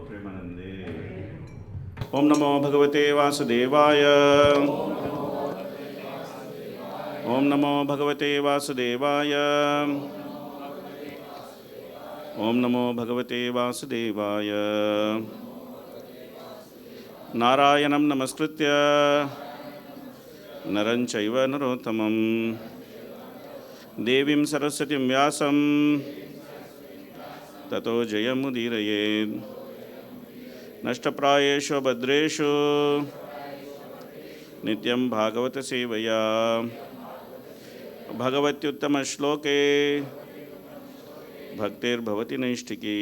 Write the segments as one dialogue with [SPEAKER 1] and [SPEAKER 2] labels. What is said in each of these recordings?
[SPEAKER 1] प्रेमानंदे। ओम नमो भगवते वासुदेवाय। ओम नमो भगवते वासुदेवाय। ओम नमो भगवते वासुदेवाय। नारायणं नमस्कृत्य नरं चैव नरोत्तमं देवीं सरस्वतीं व्यासं ततो जयमुदीरयेत्। नष्टप्रायेषु भद्रेषु नित्यं भागवत सेवया भगवत्युत्तमश्लोके भक्तिर्भवति नैष्ठिकी.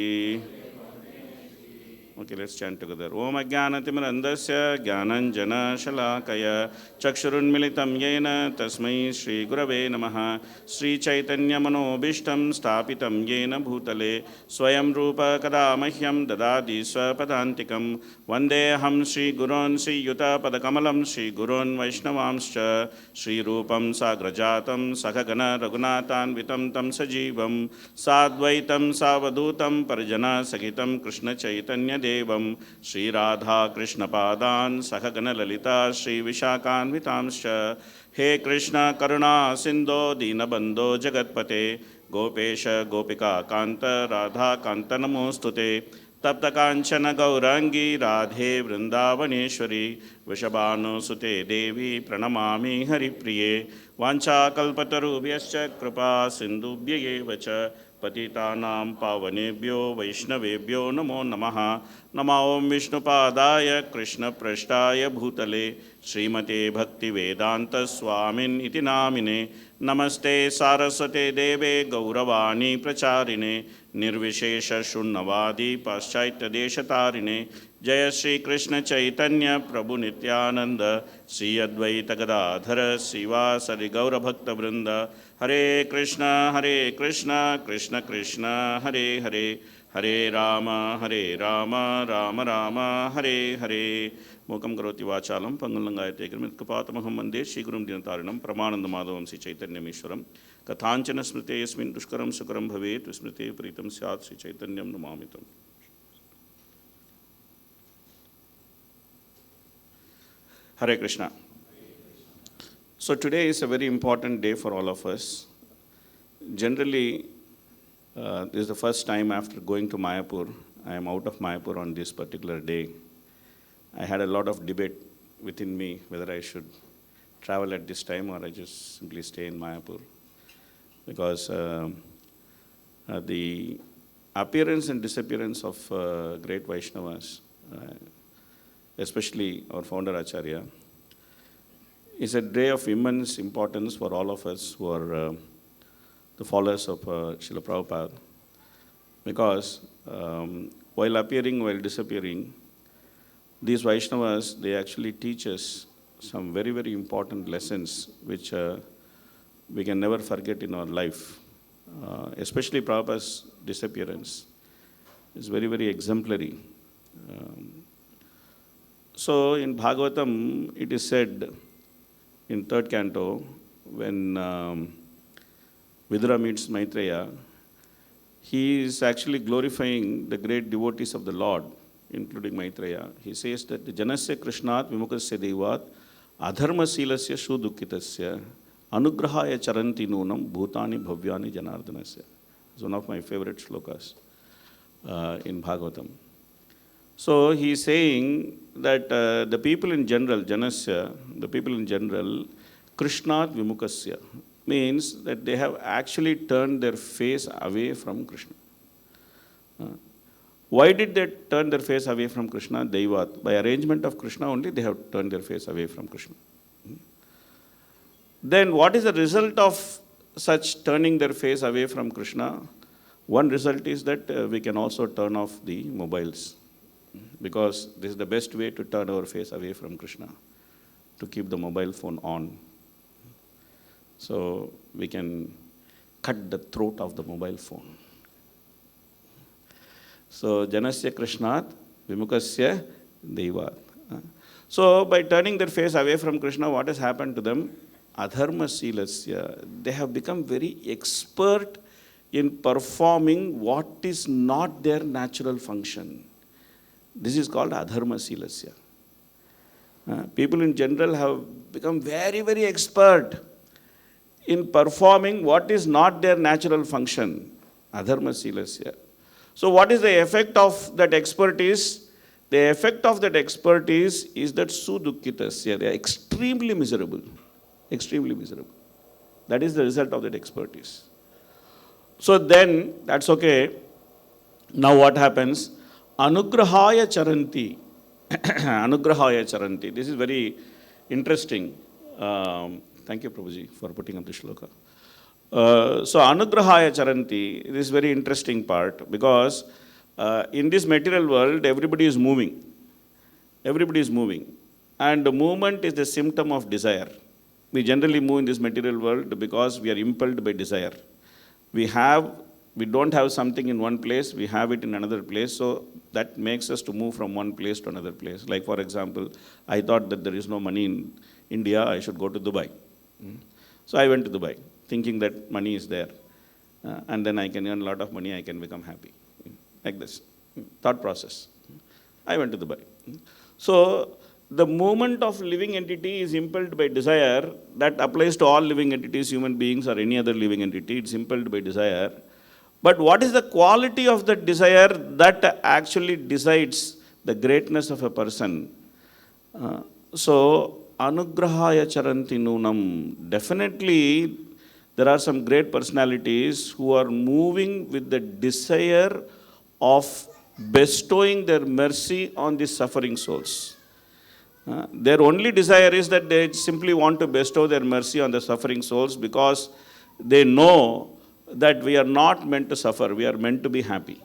[SPEAKER 1] Okay, let's chant together. Om Ajnanatimirandasya Jnananjana Shalakaya Chakshurunmilitam Yena Tasmai Shri Gurave Namaha. Shri Chaitanya Manobishtam Stapitam Yena Bhutale Swayam Rupa Kadamahyam Dadadi Swapadantikam Vandeham Shri Gurun Sri Yuta Padakamalam Shri Gurun Vaishnavamscha Shri Rupam Sagrajatam Sakhagana Raghunatan Vitam Tam Sajivam Sadvaitam Savadutam Parjana Sagitam Krishna Chaitanya देवं श्री राधा कृष्ण पादान सखगण ललिता श्री विशाखान्वितांश्च हे कृष्ण करुणा सिंधो दीनबंधो जगत्पते गोपेश गोपिका कांत राधा कांत नमोस्तुते तप्त कांचन गौरांगी राधे वृंदावनेश्वरी वृषभानुसुते देवी प्रणमामि हरिप्रिये वाञ्छाकल्पतरुभ्यश्च कृपा सिन्धुभ्य एव च पतितानां पावनेभ्यो वैष्णवेभ्यो नमो नमः. नमो ओं विष्णुपादाय कृष्णप्रेष्ठाय भूतले श्रीमते भक्तिवेदांत स्वामिन् इति नामिने. नमस्ते सारस्वते देवे गौरवाणी प्रचारिणे निर्विशेष शून्यवादी पाश्चात्यदेशतारिणे. जय श्री कृष्ण चैतन्य प्रभु नित्यानंद श्री अद्वैत गदाधर श्रीवासरि गौरभक्तवृंद. हरे कृष्ण कृष्ण कृष्ण हरे हरे हरे राम राम राम हरे हरे. मूकं करोति वाचालं पंगुलंगायते गिरिमित्कपातमहं वन्दे श्रीगुरुं दीनतारिणं परमानन्दमाधवं श्री चैतन्यमीश्वरं. कथाञ्चन स्मृते यस्मिन् दुष्करं सुकरं भवेत् स्मृते प्रीतं स्यात् श्री चैतन्यं नमामि तम्. Hare Krishna. So today is a very important day for all of us. Generally, this is the first time after going to Mayapur. I am out of Mayapur on this particular day. I had a lot of debate within me whether I should travel at this time or I just simply stay in Mayapur. Because the appearance and disappearance of great Vaishnavas, especially our founder Acharya, is a day of immense importance for all of us who are the followers of Srila Prabhupada. Because while appearing, while disappearing, these Vaishnavas, they actually teach us some very, very important lessons which we can never forget in our life. Especially Prabhupada's disappearance is very, very exemplary. So in Bhagavatam, it is said in 3rd canto, when Vidura meets Maitreya, he is actually glorifying the great devotees of the Lord, including Maitreya. He says that Janasya Krishnat Vimukasya Devat Adharma Silasya Shudukitasya Anugrahaya Charanti Nunam Bhutani Bhavyani Janardhanasya. It's one of my favorite shlokas in Bhagavatam. So he is saying that the people in general, Janasya, the people in general, Krishnat Vimukasya, means that they have actually turned their face away from Krishna. Why did they turn their face away from Krishna? Daivat. By arrangement of Krishna only, they have turned their face away from Krishna. Then what is the result of such turning their face away from Krishna? One result is that we can also turn off the mobiles. Because this is the best way to turn our face away from Krishna, to keep the mobile phone on. So we can cut the throat of the mobile phone. So Janasya Krishnat Vimukasya Devat. So by turning their face away from Krishna, what has happened to them? Adharma Silasya. They have become very expert in performing what is not their natural function. This is called adharma silasya. People in general have become very, very expert in performing what is not their natural function. Adharma silasya. So what is the effect of that expertise? The effect of that expertise is that sudukkitasya. They are extremely miserable. Extremely miserable. That is the result of that expertise. So then, that's okay. Now what happens? Anugrahaya charanti. Anugrahaya charanti. This is very interesting. Thank you, Prabhuji, for putting up the shloka. So Anugrahaya charanti, this is very interesting part, because in this material world, everybody is moving. Everybody is moving. And the movement is the symptom of desire. We generally move in this material world because we are impelled by desire. We don't have something in one place, we have it in another place, so that makes us to move from one place to another place. Like for example, I thought that there is no money in India, I should go to Dubai. So I went to Dubai, thinking that money is there. And then I can earn a lot of money, I can become happy. Like this, thought process. I went to Dubai. So the movement of living entity is impelled by desire. That applies to all living entities, human beings or any other living entity. It's impelled by desire. But what is the quality of that desire that actually decides the greatness of a person? So, anugrahaya charanti nunam. Definitely, there are some great personalities who are moving with the desire of bestowing their mercy on the suffering souls. Their only desire is that they simply want to bestow their mercy on the suffering souls, because they know that we are not meant to suffer, we are meant to be happy.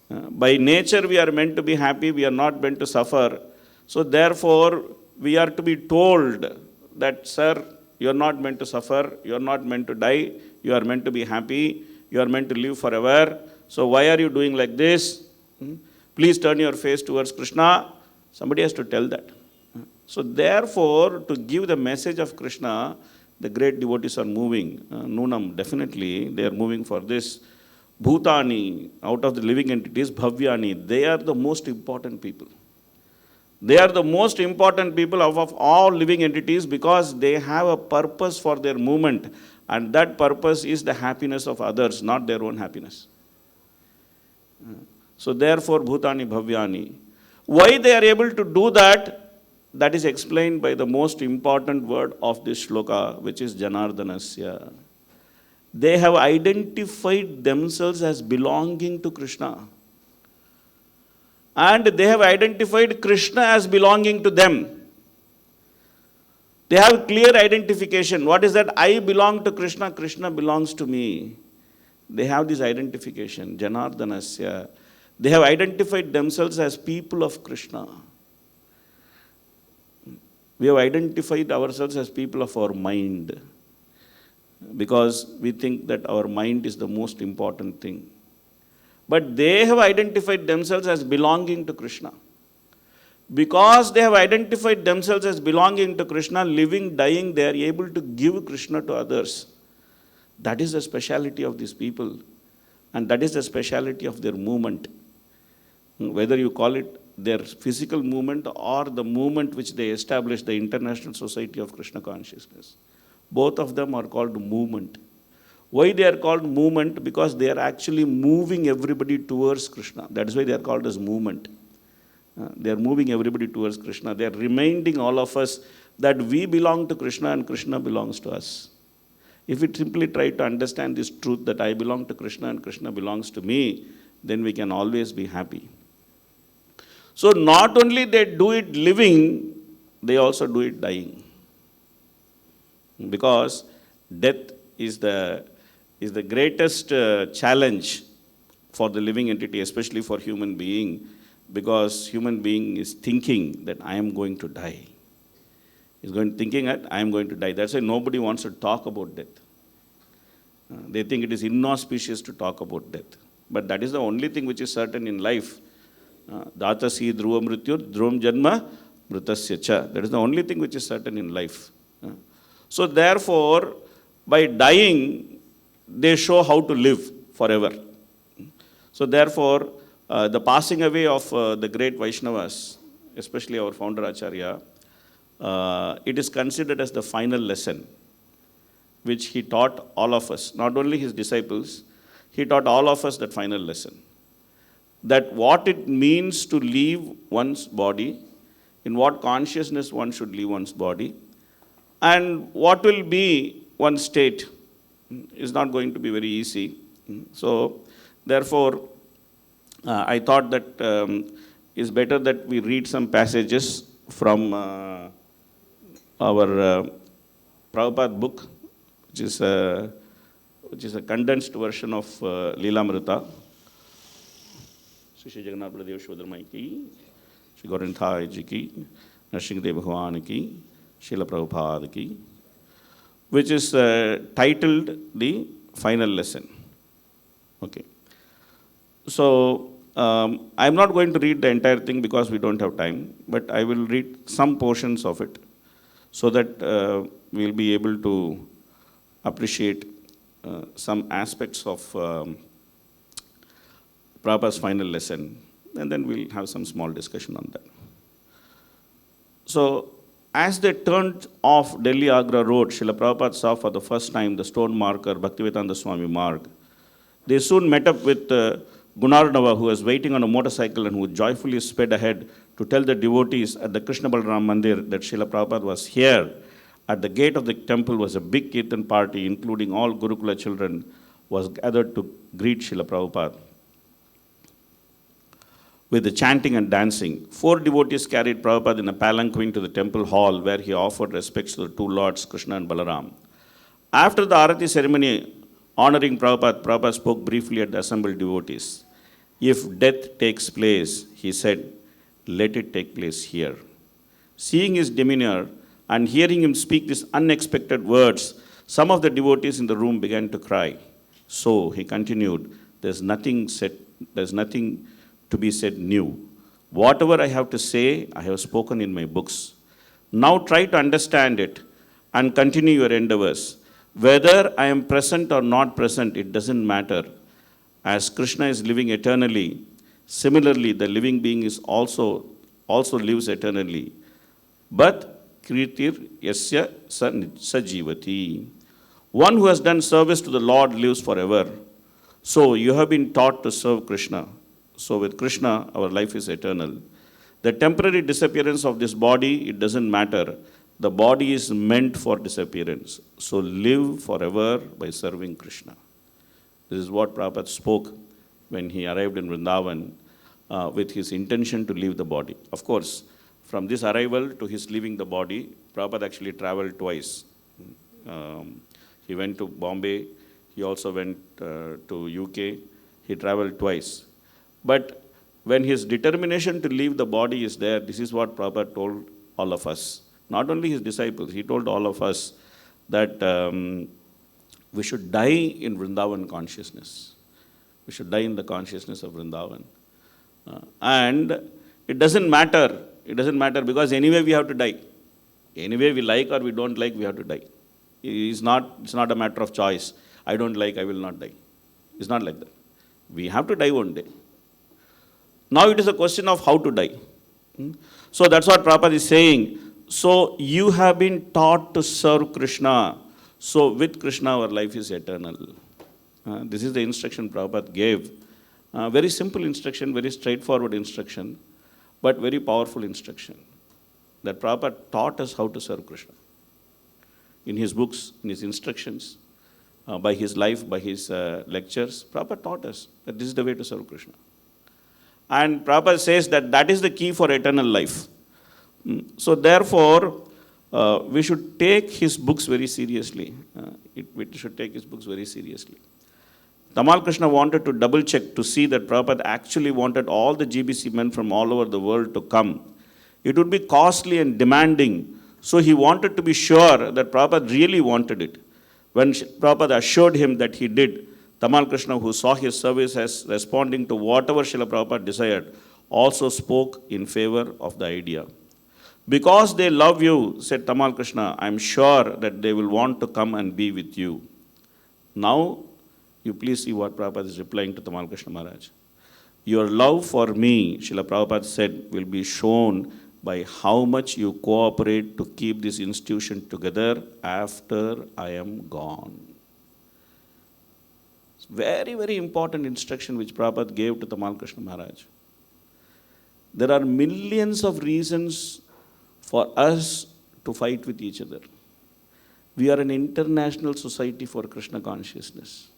[SPEAKER 1] By nature we are meant to be happy, we are not meant to suffer. So therefore we are to be told that, sir, you are not meant to suffer, you are not meant to die, you are meant to be happy, you are meant to live forever. So why are you doing like this? Please turn your face towards Krishna. Somebody has to tell that. So therefore, to give the message of Krishna, the great devotees are moving. Nunam, definitely, they are moving for this. Bhutani, out of the living entities, Bhavyani, they are the most important people. They are the most important people of all living entities, because they have a purpose for their movement, and that purpose is the happiness of others, not their own happiness. So therefore, Bhutani, Bhavyani. Why they are able to do that? That is explained by the most important word of this shloka, which is Janardanasya. They have identified themselves as belonging to Krishna. And they have identified Krishna as belonging to them. They have clear identification. What is that? I belong to Krishna, Krishna belongs to me. They have this identification, Janardanasya. They have identified themselves as people of Krishna. We have identified ourselves as people of our mind, because we think that our mind is the most important thing. But they have identified themselves as belonging to Krishna. Because they have identified themselves as belonging to Krishna, living, dying, they are able to give Krishna to others. That is the speciality of these people. And that is the speciality of their movement. Whether you call it their physical movement or the movement which they established, the International Society of Krishna Consciousness. Both of them are called movement. Why they are called movement? Because they are actually moving everybody towards Krishna. That is why they are called as movement. They are moving everybody towards Krishna. They are reminding all of us that we belong to Krishna and Krishna belongs to us. If we simply try to understand this truth that I belong to Krishna and Krishna belongs to me, then we can always be happy. So not only they do it living, they also do it dying. Because death is the greatest challenge for the living entity, especially for human being, because human being is thinking that I am going to die. He's thinking that I am going to die. That's why nobody wants to talk about death. They think it is inauspicious to talk about death. But that is the only thing which is certain in life. Datasi dhruva mrityu dhruvam janma mritasya cha. That is the only thing which is certain in life. So therefore, by dying, they show how to live forever. So therefore, the passing away of the great Vaishnavas, especially our founder Acharya, it is considered as the final lesson which he taught all of us, not only his disciples, he taught all of us that final lesson. That what it means to leave one's body, in what consciousness one should leave one's body, and what will be one's state is not going to be very easy. So, therefore, I thought that it's better that we read some passages from our Prabhupada book, which is a condensed version of Leelamrita. Shri Jagannath Baladev Shodharmai ki, Shri Gauranath ji ki, Nrsimhadev Bhagwan ki, Srila Prabhupada ki, which is titled The Final Lesson. Okay. So, I'm not going to read the entire thing because we don't have time, but I will read some portions of it so that we'll be able to appreciate some aspects of Prabhupada's final lesson, and then we'll have some small discussion on that. So, as they turned off Delhi-Agra road, Srila Prabhupada saw for the first time the stone marker Bhaktivedanta Swami Marg. They soon met up with Gunarnava, who was waiting on a motorcycle and who joyfully sped ahead to tell the devotees at the Krishna Balaram Mandir that Srila Prabhupada was here. At the gate of the temple was a big Kirtan party, including all Gurukula children, was gathered to greet Srila Prabhupada. With the chanting and dancing, 4 devotees carried Prabhupada in a palanquin to the temple hall where he offered respects to the 2 lords, Krishna and Balaram. After the Arati ceremony honoring Prabhupada, Prabhupada spoke briefly at the assembled devotees. If death takes place, he said, let it take place here. Seeing his demeanor and hearing him speak these unexpected words, some of the devotees in the room began to cry. So, he continued, there's nothing to be said new. Whatever I have to say, I have spoken in my books. Now try to understand it and continue your endeavors. Whether I am present or not present, it doesn't matter. As Krishna is living eternally, similarly the living being is also lives eternally. But kritir yasya sajivati. One who has done service to the Lord lives forever. So you have been taught to serve Krishna. So with Krishna, our life is eternal. The temporary disappearance of this body, it doesn't matter. The body is meant for disappearance. So live forever by serving Krishna. This is what Prabhupada spoke when he arrived in Vrindavan with his intention to leave the body. Of course, from this arrival to his leaving the body, Prabhupada actually traveled twice. He went to Bombay. He also went to UK. He traveled twice. But when his determination to leave the body is there, this is what Prabhupada told all of us. Not only his disciples, he told all of us that we should die in Vrindavan consciousness. We should die in the consciousness of Vrindavan. And it doesn't matter because anyway we have to die. Anyway we like or we don't like, we have to die. It's not a matter of choice. I don't like, I will not die. It's not like that. We have to die one day. Now it is a question of how to die. So that's what Prabhupada is saying. So you have been taught to serve Krishna. So with Krishna our life is eternal. This is the instruction Prabhupada gave. Very simple instruction, very straightforward instruction, but very powerful instruction. That Prabhupada taught us how to serve Krishna. In his books, in his instructions, by his life, by his lectures, Prabhupada taught us that this is the way to serve Krishna. And Prabhupada says that that is the key for eternal life. So therefore, we should take his books very seriously. We should take his books very seriously. Tamal Krishna wanted to double check to see that Prabhupada actually wanted all the GBC men from all over the world to come. It would be costly and demanding. So he wanted to be sure that Prabhupada really wanted it. When Prabhupada assured him that he did, Tamal Krishna, who saw his service as responding to whatever Srila Prabhupada desired, also spoke in favor of the idea. Because they love you, said Tamal Krishna, I am sure that they will want to come and be with you. Now, you please see what Prabhupada is replying to Tamal Krishna Maharaj. Your love for me, Srila Prabhupada said, will be shown by how much you cooperate to keep this institution together after I am gone. It's very, very important instruction which Prabhupada gave to Tamal Krishna Maharaj. There are millions of reasons for us to fight with each other. We are an international society for Krishna consciousness,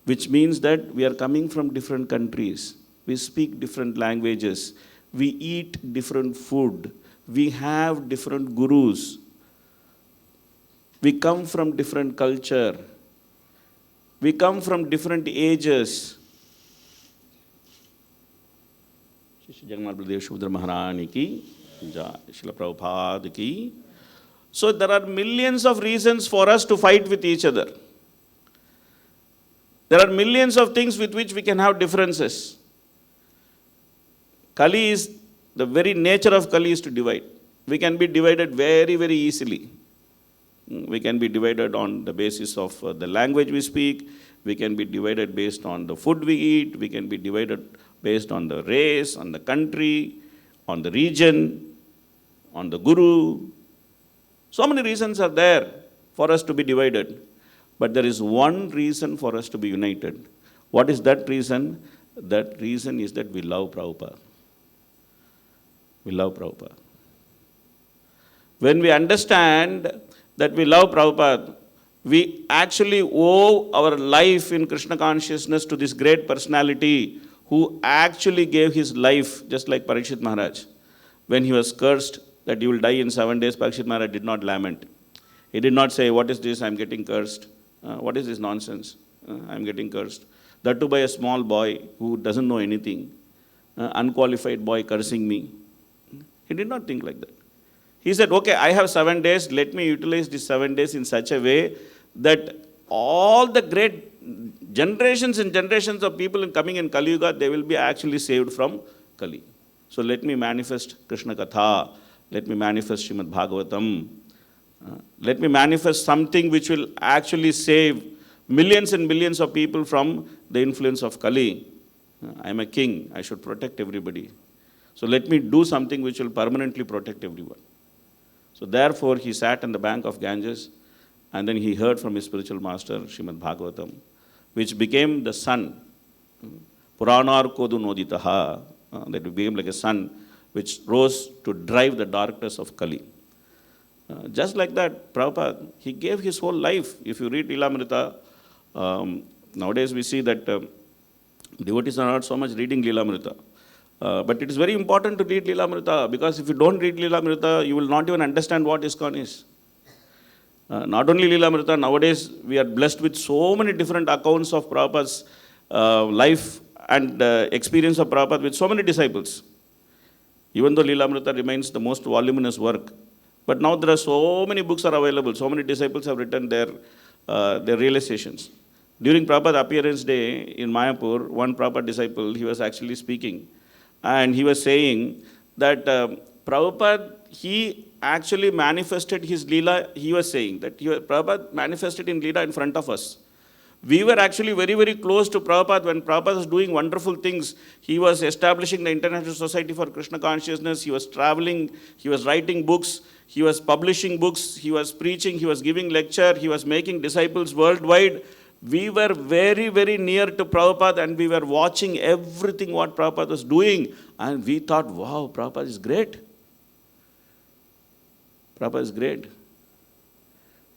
[SPEAKER 1] which means that we are coming from different countries. We speak different languages. We eat different food. We have different gurus. We come from different culture. We come from different ages. Jagannath Baladev Subhadra Maharani ki jai, Srila Prabhupada ki. So there are millions of reasons for us to fight with each other. There are millions of things with which we can have differences. Kali is, the very nature of Kali is to divide. We can be divided very, very easily. We can be divided on the basis of the language we speak. We can be divided based on the food we eat. We can be divided based on the race, on the country, on the region, on the guru. So many reasons are there for us to be divided. But there is one reason for us to be united. What is that reason? That reason is that we love Prabhupada. We love Prabhupada. When we understand that we love Prabhupada, we actually owe our life in Krishna consciousness to this great personality who actually gave his life, just like Parikshit Maharaj. When he was cursed that he will die in 7 days, Parikshit Maharaj did not lament. He did not say, what is this, I am getting cursed. What is this nonsense? I am getting cursed. That too by a small boy who doesn't know anything. Unqualified boy cursing me. He did not think like that. He said, okay, I have 7 days. Let me utilize these 7 days in such a way that all the great generations and generations of people coming in Kali Yuga, they will be actually saved from Kali. So let me manifest Krishna Katha. Let me manifest Srimad Bhagavatam. Let me manifest something which will actually save millions and millions of people from the influence of Kali. I am a king. I should protect everybody. So let me do something which will permanently protect everyone. So therefore, he sat on the bank of Ganges, and then he heard from his spiritual master, Srimad Bhagavatam, which became the sun. Puranar Kodu Noditaha, that became like a sun which rose to drive the darkness of Kali. Just like that, Prabhupada, he gave his whole life. If you read Lilamrita, nowadays we see that devotees are not so much reading Lilamrita. But it is very important to read Lilamrita, because if you don't read Lilamrita, you will not even understand what ISKCON is. Not only Lilamrita, nowadays we are blessed with so many different accounts of Prabhupada's life and experience of Prabhupada with so many disciples. Even though Lilamrita remains the most voluminous work, but now there are so many books are available, so many disciples have written their realizations. During Prabhupada appearance day in Mayapur, one Prabhupada disciple, he was actually speaking. And he was saying that Prabhupada, he actually manifested his Leela. He was saying that Prabhupada manifested in Leela in front of us. We were actually very, very close to Prabhupada when Prabhupada was doing wonderful things. He was establishing the International Society for Krishna Consciousness. He was traveling. He was writing books. He was publishing books. He was preaching. He was giving lecture. He was making disciples worldwide. We were very, very near to Prabhupada, and we were watching everything what Prabhupada was doing. And we thought, wow, Prabhupada is great. Prabhupada is great.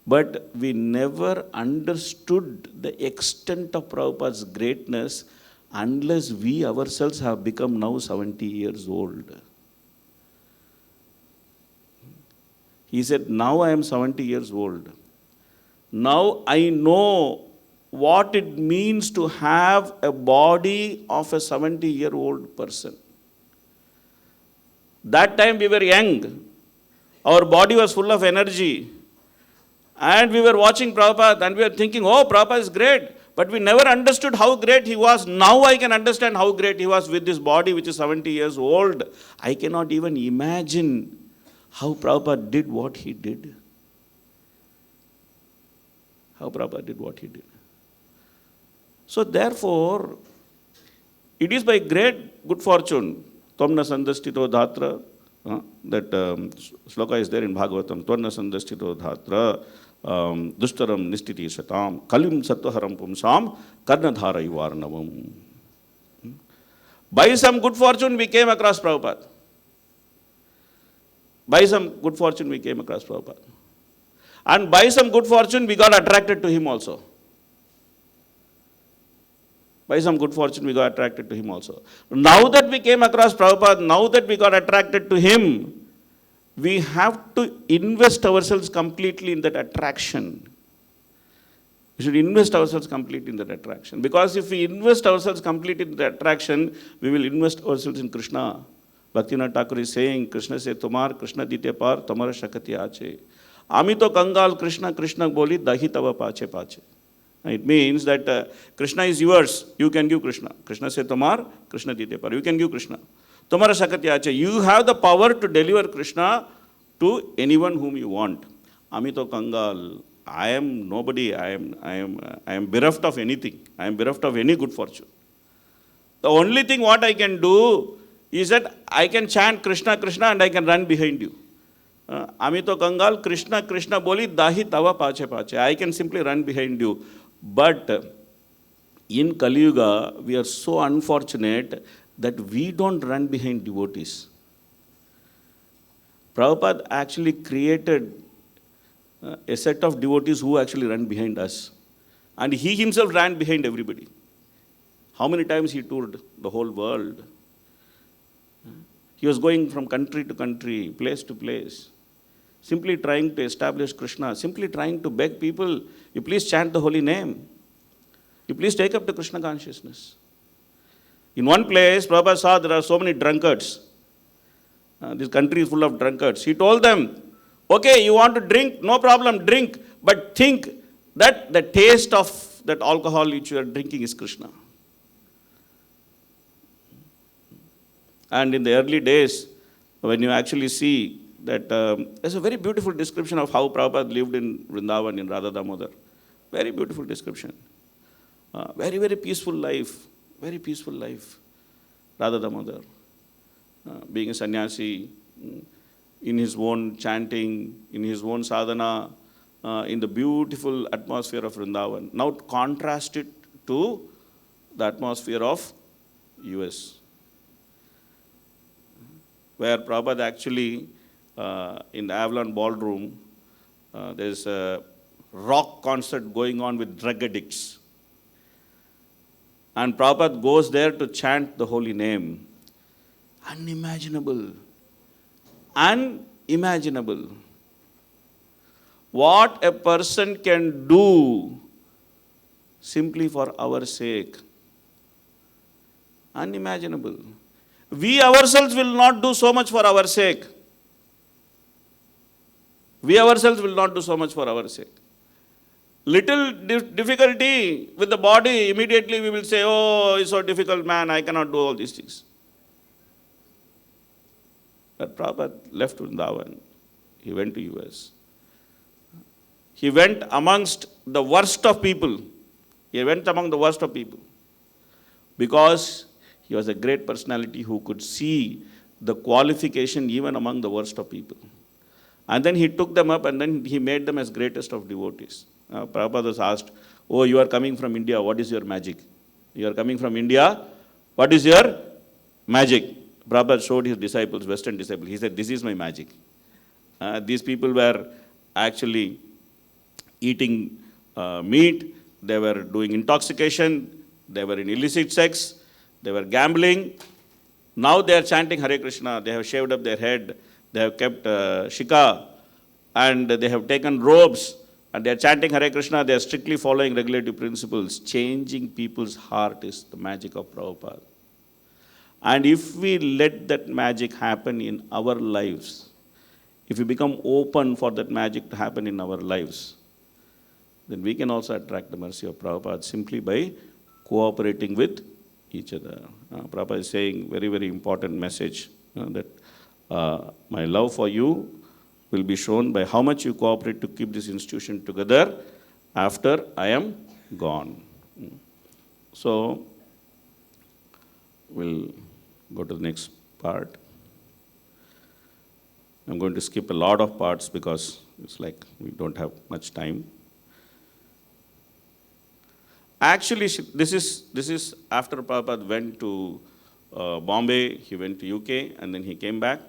[SPEAKER 1] But we never understood the extent of Prabhupada's greatness unless we ourselves have become now 70 years old. He said, now I am 70 years old. Now I know what it means to have a body of a 70-year-old person. That time we were young. Our body was full of energy. And we were watching Prabhupada and we were thinking, oh, Prabhupada is great. But we never understood how great he was. Now I can understand how great he was with this body which is 70 years old. I cannot even imagine how Prabhupada did what he did. How Prabhupada did what he did. So therefore, It is by great good fortune. Tvamna sandastito dhatra. That sloka is there in Bhagavatam. Tvamna sandastito dhatra. Dushtaram nistiti satam. Kalim sattvaharam pumsam. Karnadhara ivarnavam. By some good fortune, we came across Prabhupada. By some good fortune, we came across Prabhupada. And by some good fortune, we got attracted to him also. By some good fortune, we got attracted to him also. Now that we came across Prabhupada, now that we got attracted to him, we have to invest ourselves completely in that attraction. We should invest ourselves completely in that attraction. Because if we invest ourselves completely in that attraction, we will invest ourselves in Krishna. Bhaktivinoda Thakur is saying, Krishna se tumar, Krishna dite par, tomara shakati ache. Ami to kangal Krishna, Krishna boli, dahi tava pache pache. It means that Krishna is yours, you can give Krishna. Krishna se tumar, Krishna dite par, you can give Krishna. Tomara shakati ache. You have the power to deliver Krishna to anyone whom you want. Ami to kangal. I am nobody, I am bereft of anything. I am bereft of any good fortune. The only thing what I can do is that I can chant Krishna, Krishna and I can run behind you. Amito Kangal, Krishna, Krishna boli, dahi tava pache pache. I can simply run behind you. But in Kali Yuga, we are so unfortunate that we don't run behind devotees. Prabhupada actually created a set of devotees who actually ran behind us. And he himself ran behind everybody. How many times he toured the whole world? He was going from country to country, place to place, simply trying to establish Krishna, simply trying to beg people, you please chant the holy name. You please take up the Krishna consciousness. In one place, Prabhupada saw there are so many drunkards. This country is full of drunkards. He told them, okay, you want to drink? No problem, drink. But think that the taste of that alcohol which you are drinking is Krishna. And in the early days, when you actually see that, there's a very beautiful description of how Prabhupada lived in Vrindavan, in Radha Damodar. Very beautiful description. Very, very peaceful life. Very peaceful life. Radha Damodar. Being a sannyasi, in his own chanting, in his own sadhana, in the beautiful atmosphere of Vrindavan. Now contrast it to the atmosphere of US, where Prabhupada actually, in the Avalon Ballroom, there's a rock concert going on with drug addicts. And Prabhupada goes there to chant the holy name. Unimaginable. Unimaginable. What a person can do simply for our sake. Unimaginable. We ourselves will not do so much for our sake. We ourselves will not do so much for our sake. Little difficulty with the body, immediately we will say, oh, it's so difficult, man, I cannot do all these things. But Prabhupada left Vrindavan. He went to US. He went amongst the worst of people. He went among the worst of people. Because he was a great personality who could see the qualification even among the worst of people. And then he took them up and then he made them as greatest of devotees. Prabhupada was asked, oh, you are coming from India, what is your magic? You are coming from India, what is your magic? Prabhupada showed his disciples, Western disciples. He said, this is my magic. These people were actually eating meat, they were doing intoxication, they were in illicit sex, they were gambling. Now they are chanting Hare Krishna, they have shaved up their head, they have kept shika, and they have taken robes, and they are chanting Hare Krishna, they are strictly following regulative principles. Changing people's heart is the magic of Prabhupada. And if we let that magic happen in our lives, if we become open for that magic to happen in our lives, then we can also attract the mercy of Prabhupada simply by cooperating with each other. Prabhupada is saying very, very important message that my love for you will be shown by how much you cooperate to keep this institution together after I am gone. So, we'll go to the next part. I'm going to skip a lot of parts because it's like we don't have much time. Actually, this is after Prabhupada went to Bombay, he went to UK, and then he came back.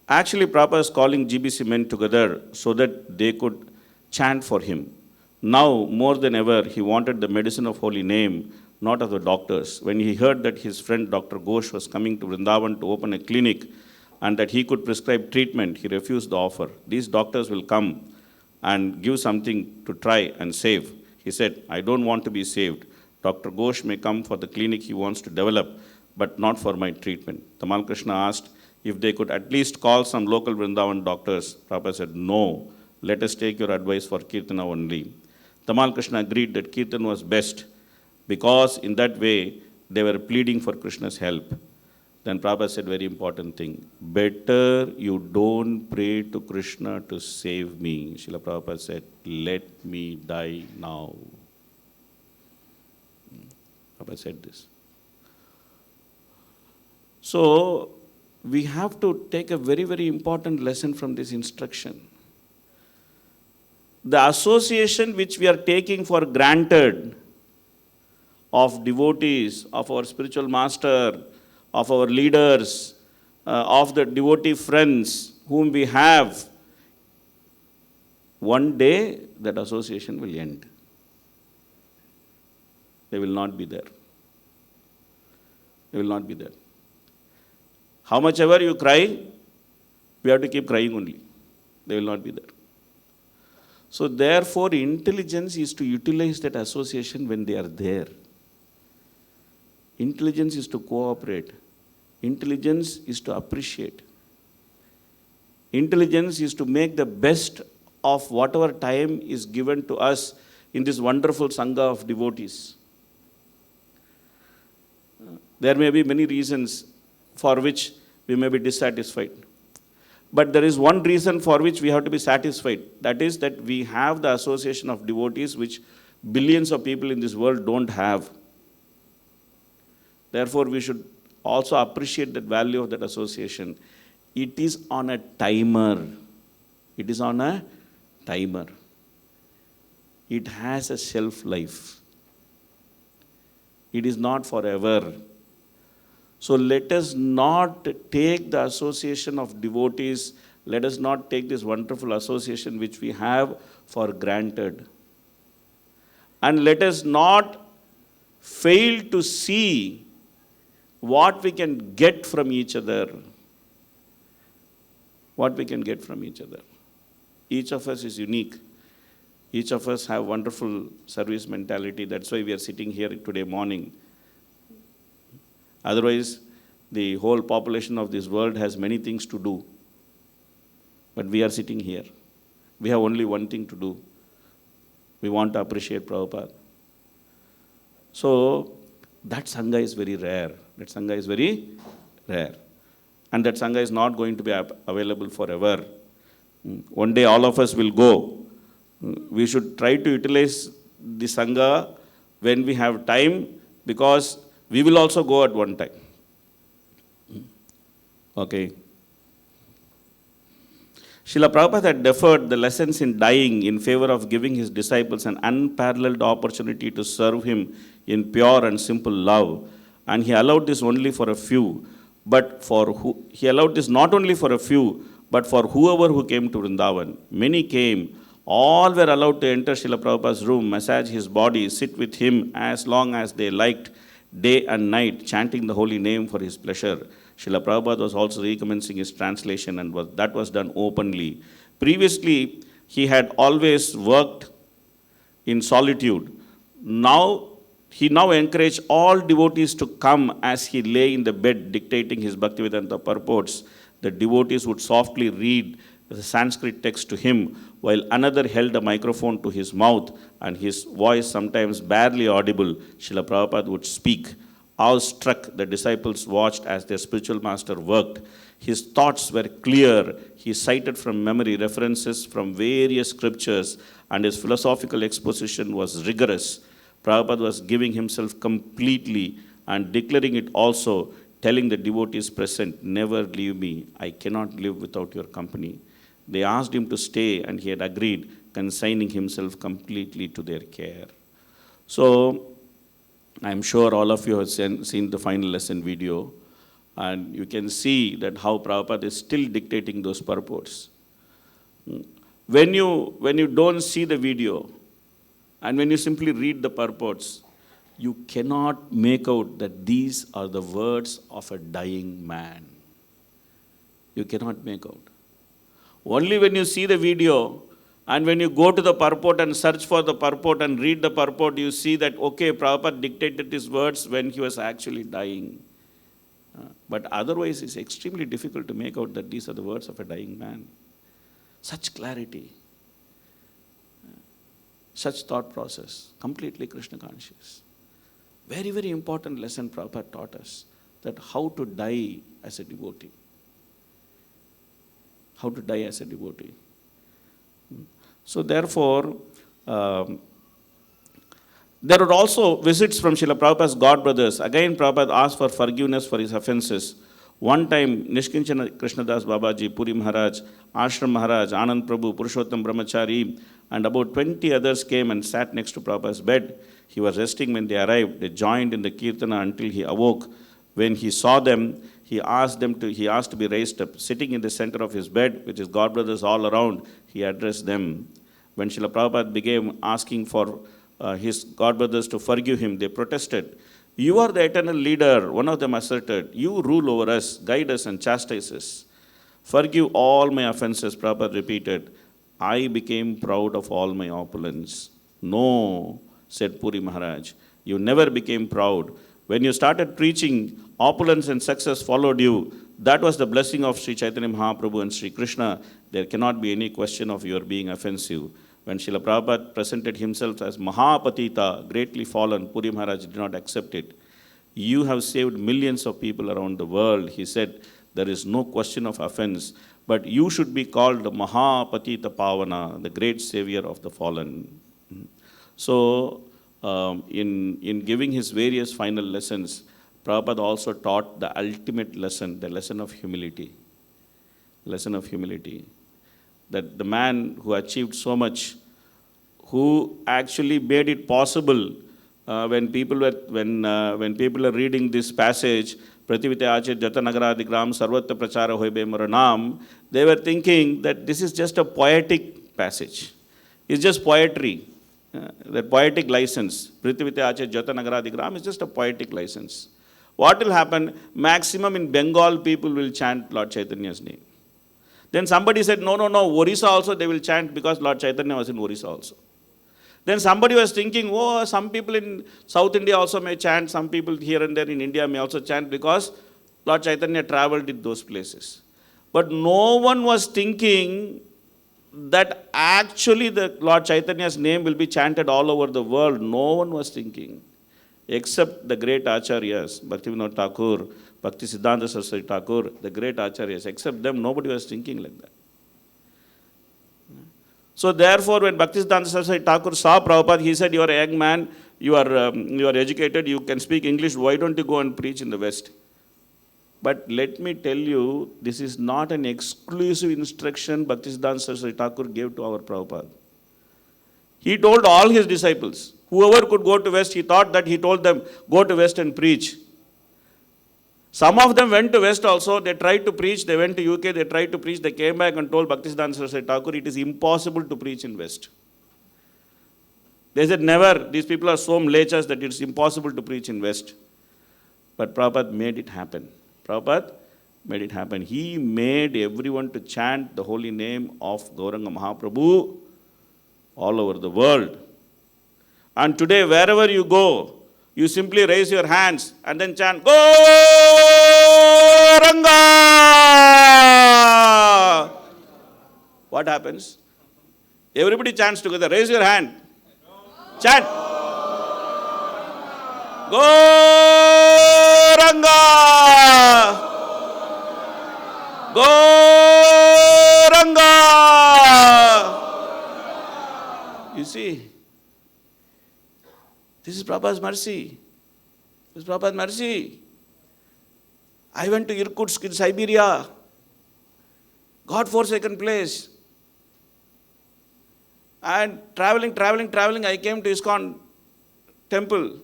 [SPEAKER 1] Actually, Prabhupada is calling GBC men together so that they could chant for him. Now, more than ever, he wanted the medicine of holy name, not of the doctors. When he heard that his friend Dr. Ghosh was coming to Vrindavan to open a clinic and that he could prescribe treatment, he refused the offer. These doctors will come and give something to try and save. He said, I don't want to be saved. Dr. Ghosh may come for the clinic he wants to develop, but not for my treatment. Tamal Krishna asked if they could at least call some local Vrindavan doctors. Prabhupada said, no, let us take your advice for Kirtana only. Tamal Krishna agreed that Kirtan was best because in that way they were pleading for Krishna's help. Then Prabhupada said very important thing, better you don't pray to Krishna to save me. Srila Prabhupada said, let me die now. Prabhupada said this. So, we have to take a very, very important lesson from this instruction. The association which we are taking for granted of devotees, of our spiritual master, of our leaders, of the devotee friends whom we have, one day that association will end. They will not be there. They will not be there. How much ever you cry, we have to keep crying only. They will not be there. So therefore, intelligence is to utilize that association when they are there. Intelligence is to cooperate. Intelligence is to appreciate. Intelligence is to make the best of whatever time is given to us in this wonderful Sangha of devotees. There may be many reasons for which we may be dissatisfied. But there is one reason for which we have to be satisfied. That is that we have the association of devotees which billions of people in this world don't have. Therefore, we should also appreciate the value of that association. It is on a timer. It is on a timer. It has a shelf life. It is not forever. So let us not take the association of devotees, let us not take this wonderful association which we have for granted. And let us not fail to see what we can get from each other. What we can get from each other. Each of us is unique. Each of us have wonderful service mentality. That's why we are sitting here today morning. Otherwise, the whole population of this world has many things to do. But we are sitting here. We have only one thing to do. We want to appreciate Prabhupada. So, that Sangha is very rare. That Sangha is very rare. And that Sangha is not going to be available forever. One day all of us will go. We should try to utilize the Sangha when we have time, because we will also go at one time. Okay. Srila Prabhupada had deferred the lessons in dying in favor of giving his disciples an unparalleled opportunity to serve him in pure and simple love. And he allowed this only for a few, he allowed this not only for a few, but for whoever who came to Vrindavan. Many came. All were allowed to enter Srila Prabhupada's room, massage his body, sit with him as long as they liked, day and night, chanting the holy name for his pleasure. Srila Prabhupada was also recommencing his translation, and that was done openly. Previously, he had always worked in solitude. He now encouraged all devotees to come as he lay in the bed dictating his Bhaktivedanta purports. The devotees would softly read the Sanskrit text to him, while another held a microphone to his mouth, and his voice, sometimes barely audible, Srila Prabhupada would speak. Awestruck, the disciples watched as their spiritual master worked. His thoughts were clear. He cited from memory references from various scriptures, and his philosophical exposition was rigorous. Prabhupada was giving himself completely, and declaring it also, telling the devotees present, never leave me, I cannot live without your company. They asked him to stay, and he had agreed, consigning himself completely to their care. So, I'm sure all of you have seen the final lesson video, and you can see that how Prabhupada is still dictating those purports. When you don't see the video, and when you simply read the purports, you cannot make out that these are the words of a dying man. You cannot make out. Only when you see the video, and when you go to the purport and search for the purport and read the purport, you see that, okay, Prabhupada dictated his words when he was actually dying. But otherwise, it's extremely difficult to make out that these are the words of a dying man. Such clarity, such thought process, completely Krishna conscious. Very, very important lesson Prabhupada taught us, that how to die as a devotee. How to die as a devotee. So therefore, there were also visits from Srila Prabhupada's God brothers. Again, Prabhupada asked for forgiveness for his offenses. One time, Nishkinchana Krishnadas Babaji, Puri Maharaj, Ashram Maharaj, Anand Prabhu, Purushottam Brahmachari, and about 20 others came and sat next to Prabhupada's bed. He was resting when they arrived. They joined in the Kirtana until he awoke. When he saw them, he asked to be raised up. Sitting in the center of his bed, with his God brothers all around, he addressed them. When Srila Prabhupada began asking for his God brothers to forgive him, they protested. You are the eternal leader, one of them asserted. You rule over us, guide us and chastise us. Forgive all my offenses, Prabhupada repeated. I became proud of all my opulence. No, said Puri Maharaj, you never became proud. When you started preaching, opulence and success followed you. That was the blessing of Sri Chaitanya Mahaprabhu and Sri Krishna. There cannot be any question of your being offensive. When Srila Prabhupada presented himself as Mahapatita, greatly fallen, Puri Maharaj did not accept it. You have saved millions of people around the world, he said. There is no question of offense, but you should be called the Mahapatita Pavana, the great savior of the fallen. So, in giving his various final lessons, Prabhupada also taught the ultimate lesson, the lesson of humility. Lesson of humility. That the man who achieved so much, who actually made it possible, when people are reading this passage, Prativite Ache Jata Nagaradigram Sarvatra Prachara Hoibe Maranam, they were thinking that this is just a poetic passage. It's just poetry. The poetic license. Prativite Ache Jata Nagaradigram is just a poetic license. What will happen? Maximum in Bengal, people will chant Lord Chaitanya's name. Then somebody said, no, Orissa also they will chant because Lord Chaitanya was in Orissa also. Then somebody was thinking, oh, some people in South India also may chant, some people here and there in India may also chant because Lord Chaitanya traveled in those places. But no one was thinking that actually the Lord Chaitanya's name will be chanted all over the world. No one was thinking, except the great acharyas, Bhaktivinoda Thakur, Bhaktisiddhanta Saraswati Thakur, the great acharyas. Except them, nobody was thinking like that. So therefore, when Bhaktisiddhanta Saraswati Thakur saw Prabhupada, he said, you are a young man, you are educated, you can speak English, why don't you go and preach in the West? But let me tell you, this is not an exclusive instruction Bhaktisiddhanta Saraswati Thakur gave to our Prabhupada. He told all his disciples, whoever could go to West, he thought that he told them, go to West and preach. Some of them went to West also, they tried to preach, they went to UK, they tried to preach, they came back and told Bhaktisiddhanta Saraswati Thakur, it is impossible to preach in West. They said, never, these people are so mlechas that it's impossible to preach in West. But Prabhupada made it happen. Prabhupada made it happen. He made everyone to chant the holy name of Gauranga Mahaprabhu all over the world. And today, wherever you go, you simply raise your hands and then chant, Gauranga! What happens? Everybody chants together. Raise your hand. Chant. Gauranga! Gauranga! You see, this is Prabhupada's mercy. His Prabhupada mercy. I went to Irkutsk in Siberia, God-forsaken place. And traveling, I came to ISKCON temple.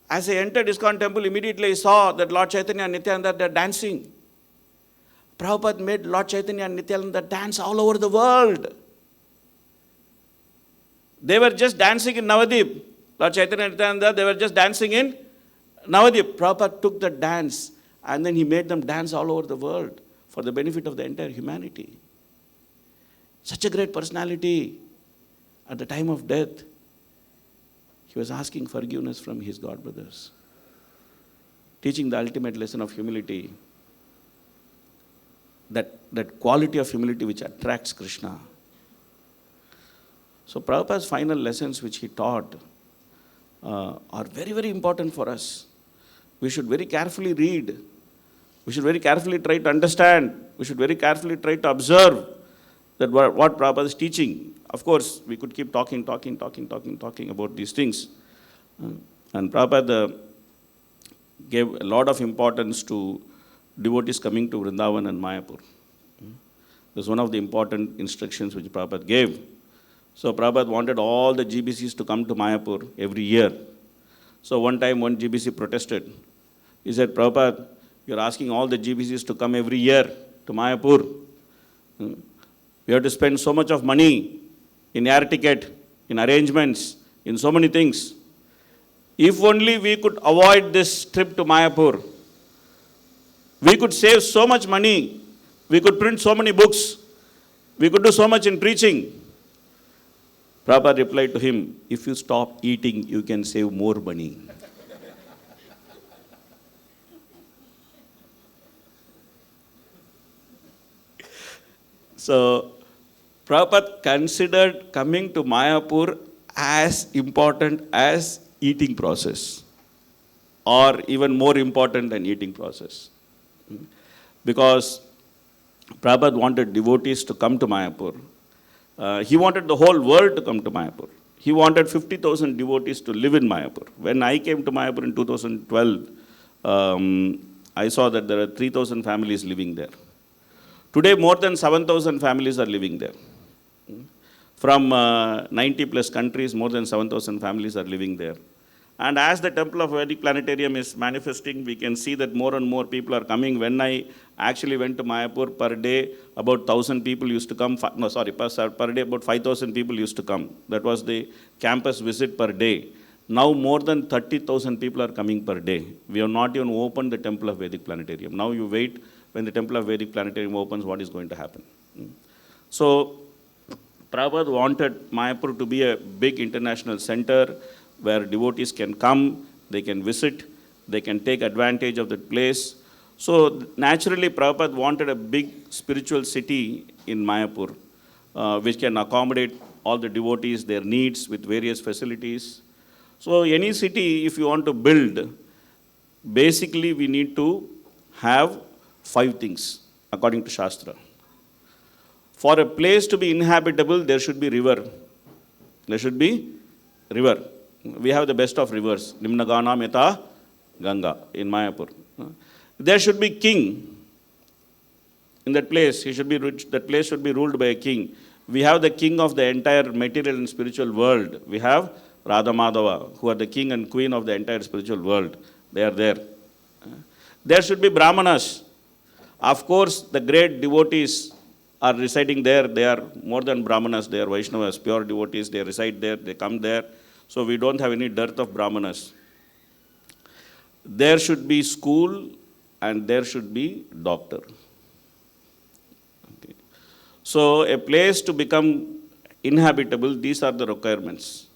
[SPEAKER 1] As I entered ISKCON temple, immediately I saw that Lord Chaitanya and Nityananda, they're dancing. Prabhupada made Lord Chaitanya and Nityananda dance all over the world. They were just dancing in Navadip. Lord Chaitanya and Nityananda, they were just dancing in Navadip. Prabhupada took the dance and then he made them dance all over the world for the benefit of the entire humanity. Such a great personality. At the time of death, he was asking forgiveness from his God brothers, teaching the ultimate lesson of humility, that quality of humility which attracts Krishna. So Prabhupada's final lessons which he taught are very, very important for us. We should very carefully read. We should very carefully try to understand. We should very carefully try to observe that what Prabhupada is teaching. Of course, we could keep talking about these things. And Prabhupada gave a lot of importance to devotees coming to Vrindavan and Mayapur. That's one of the important instructions which Prabhupada gave. So Prabhupada wanted all the GBCs to come to Mayapur every year. So one time one GBC protested. He said, Prabhupada, you're asking all the GBCs to come every year to Mayapur. We have to spend so much of money in air ticket, in arrangements, in so many things. If only we could avoid this trip to Mayapur, we could save so much money, we could print so many books, we could do so much in preaching. Prabhupada replied to him, if you stop eating, you can save more money. So, Prabhupada considered coming to Mayapur as important as eating process, or even more important than eating process. Because Prabhupada wanted devotees to come to Mayapur. He wanted the whole world to come to Mayapur. He wanted 50,000 devotees to live in Mayapur. When I came to Mayapur in 2012, I saw that there are 3,000 families living there. Today, more than 7,000 families are living there. From 90 plus countries, more than 7,000 families are living there. And as the Temple of Vedic Planetarium is manifesting, we can see that more and more people are coming. When I actually went to Mayapur, per day, about 1,000 people used to come. Per day, about 5,000 people used to come. That was the campus visit per day. Now more than 30,000 people are coming per day. We have not even opened the Temple of Vedic Planetarium. Now you wait, when the Temple of Vedic Planetarium opens, what is going to happen? So, Prabhupada wanted Mayapur to be a big international center where devotees can come, they can visit, they can take advantage of that place. So naturally, Prabhupada wanted a big spiritual city in Mayapur, which can accommodate all the devotees, their needs with various facilities. So any city, if you want to build, basically we need to have 5 things, according to Shastra. For a place to be inhabitable, there should be river. There should be river. We have the best of rivers, Nimnagana Meta Ganga in Mayapur. There should be king in that place. That place should be ruled by a king. We have the king of the entire material and spiritual world. We have Radha Madhava, who are the king and queen of the entire spiritual world. They are there. There should be Brahmanas. Of course, the great devotees are residing there. They are more than Brahmanas. They are Vaishnavas, pure devotees. They reside there. They come there. So we don't have any dearth of Brahmanas. There should be school and there should be doctor. Okay. So a place to become inhabitable, these are the requirements.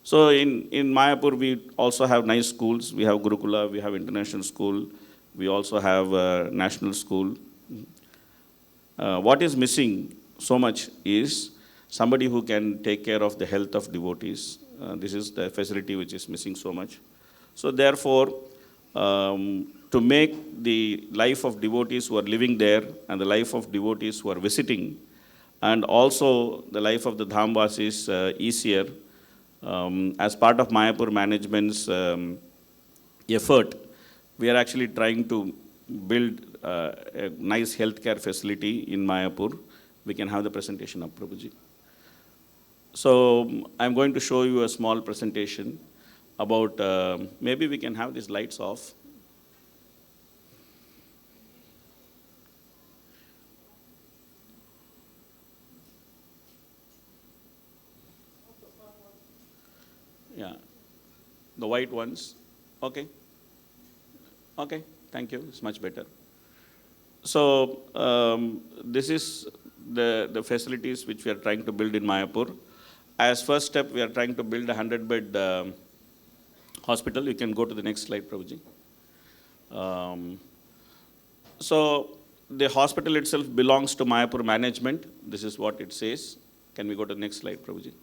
[SPEAKER 1] So in Mayapur, we also have nice schools. We have Gurukula, we have international school. We also have national school. What is missing so much is somebody who can take care of the health of devotees. This is the facility which is missing so much. So therefore, to make the life of devotees who are living there and the life of devotees who are visiting, and also the life of the Dhamvasis easier, as part of Mayapur management's effort, we are actually trying to build a nice healthcare facility in Mayapur. We can have the presentation up, Prabhuji. So I'm going to show you a small presentation about, maybe we can have these lights off. Yeah, the white ones. Okay. Okay, thank you. It's much better. So this is the facilities which we are trying to build in Mayapur. As first step, we are trying to build a 100-bed hospital. You can go to the next slide, Prabhuji. So the hospital itself belongs to Mayapur management. This is what it says. Can we go to the next slide, Prabhuji?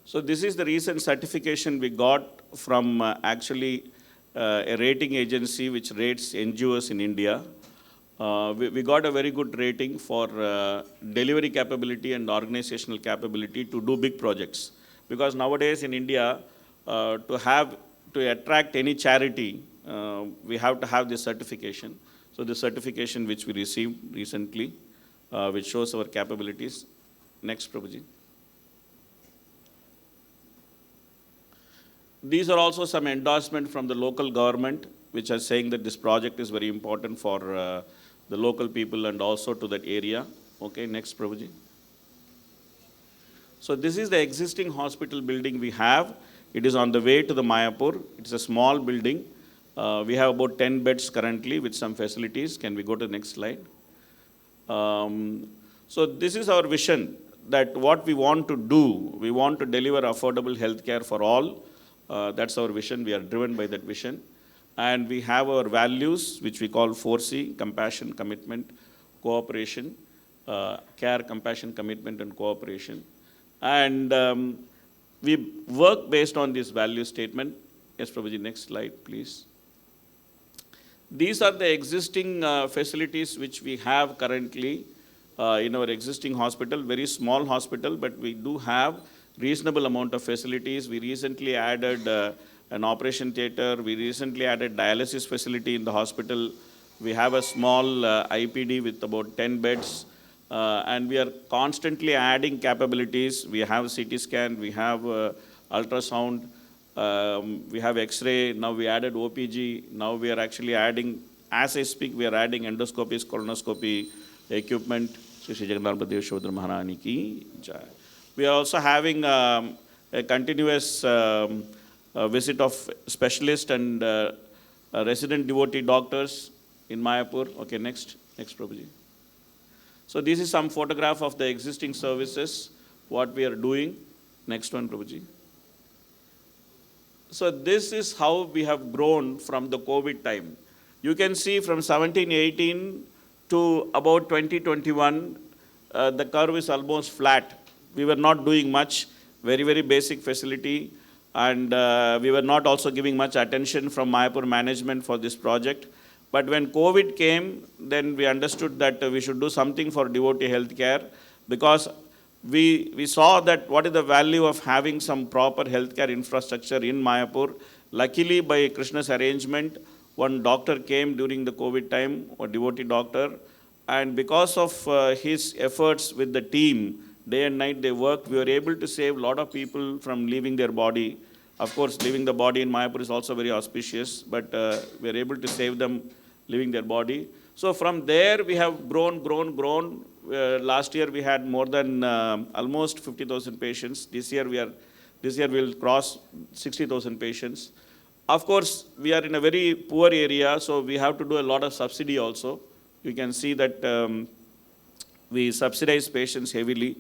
[SPEAKER 1] So this is the recent certification we got from actually a rating agency which rates NGOs in India. We got a very good rating for delivery capability and organizational capability to do big projects. Because nowadays in India, to attract any charity, we have to have this certification. So the certification which we received recently, which shows our capabilities. Next, Prabhuji. These are also some endorsement from the local government, which are saying that this project is very important for the local people and also to that area. Okay, next, Prabhuji. So this is the existing hospital building we have. It is on the way to the Mayapur. It's a small building. We have about 10 beds currently with some facilities. Can we go to the next slide? So this is our vision, that what we want to do, we want to deliver affordable healthcare for all. That's our vision. We are driven by that vision. And we have our values, which we call 4C, compassion, commitment, cooperation, care, compassion, commitment, and cooperation. And we work based on this value statement. Yes, Prabhuji, next slide, please. These are the existing facilities which we have currently in our existing hospital, very small hospital, but we do have reasonable amount of facilities. We recently added an operation theater. We recently added dialysis facility in the hospital. We have a small IPD with about 10 beds. And we are constantly adding capabilities. We have CT scan, we have ultrasound, we have X-ray. Now we added OPG. Now we are actually adding, as I speak, we are adding endoscopies, colonoscopy equipment. Shri Jagannath Dev Shodra Maharani ki jai. We are also having a continuous visit of specialists and resident devotee doctors in Mayapur. Okay, next, Prabhuji. So this is some photograph of the existing services, what we are doing. Next one, Prabhuji. So this is how we have grown from the COVID time. You can see from 17-18 to about 2021, the curve is almost flat. We were not doing much, very, very basic facility, and we were not also giving much attention from Mayapur management for this project. But when COVID came, then we understood that we should do something for devotee healthcare, because we saw that what is the value of having some proper healthcare infrastructure in Mayapur. Luckily, by Krishna's arrangement, one doctor came during the COVID time, a devotee doctor, and because of his efforts with the team, day and night they worked, we were able to save a lot of people from leaving their body. Of course, leaving the body in Mayapur is also very auspicious, but we were able to save them leaving their body. So from there, we have grown. Last year, we had more than almost 50,000 patients. This year, we'll cross 60,000 patients. Of course, we are in a very poor area, so we have to do a lot of subsidy also. You can see that we subsidize patients heavily.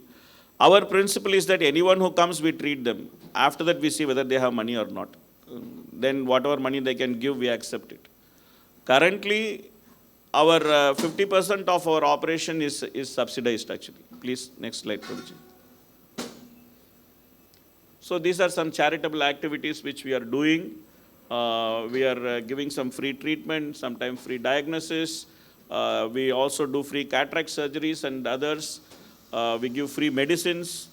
[SPEAKER 1] Our principle is that anyone who comes, we treat them. After that, we see whether they have money or not. Then whatever money they can give, we accept it. Currently, our 50% of our operation is subsidized actually. Please, next slide, Prabhuji. So these are some charitable activities which we are doing. We are giving some free treatment, sometimes free diagnosis. We also do free cataract surgeries and others. We give free medicines.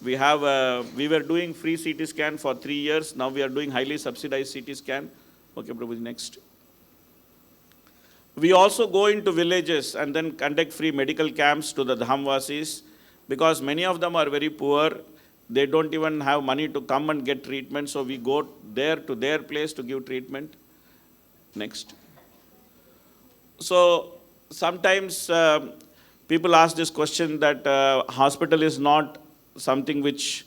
[SPEAKER 1] We were doing free CT scan for 3 years. Now we are doing highly subsidized CT scan. Okay, Prabhuji, next. We also go into villages and then conduct free medical camps to the Dhamvasis because many of them are very poor. They don't even have money to come and get treatment. So we go there to their place to give treatment. Next. So sometimes people ask this question that hospital is not something which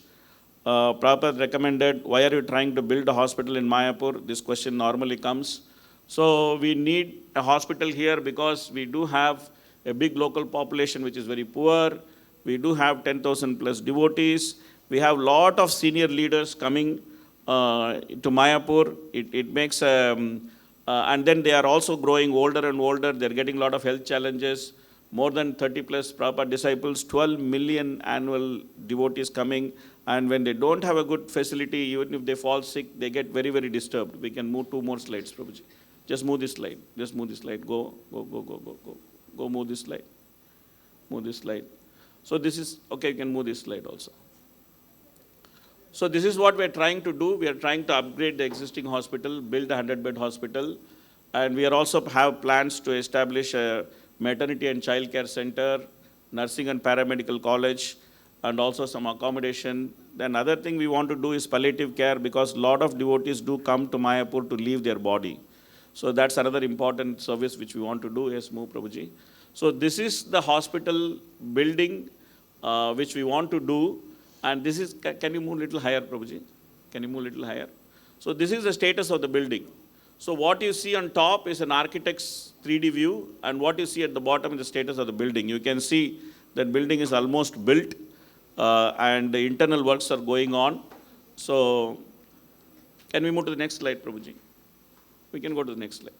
[SPEAKER 1] Prabhupada recommended. Why are you trying to build a hospital in Mayapur? This question normally comes. So we need a hospital here because we do have a big local population which is very poor. We do have 10,000 plus devotees. We have a lot of senior leaders coming to Mayapur. It makes, and then they are also growing older and older. They're getting a lot of health challenges. More than 30 plus Prabhupada disciples, 12 million annual devotees coming. And when they don't have a good facility, even if they fall sick, they get very, very disturbed. We can move 2 more slides, Prabhuji. Just move this slide. Just move this slide. Go, move this slide. Move this slide. So this is, okay, you can move this slide also. So this is what we're trying to do. We are trying to upgrade the existing hospital, build a 100-bed hospital. And we are also have plans to establish a maternity and child care center, nursing and paramedical college, and also some accommodation. Then another thing we want to do is palliative care because a lot of devotees do come to Mayapur to leave their body. So that's another important service which we want to do. Yes, move, Prabhuji. So this is the hospital building which we want to do. And this is, can you move a little higher, Prabhuji? Can you move a little higher? So this is the status of the building. So what you see on top is an architect's 3D view, and what you see at the bottom is the status of the building. You can see that building is almost built, and the internal works are going on. So can we move to the next slide, Prabhuji? We can go to the next slide.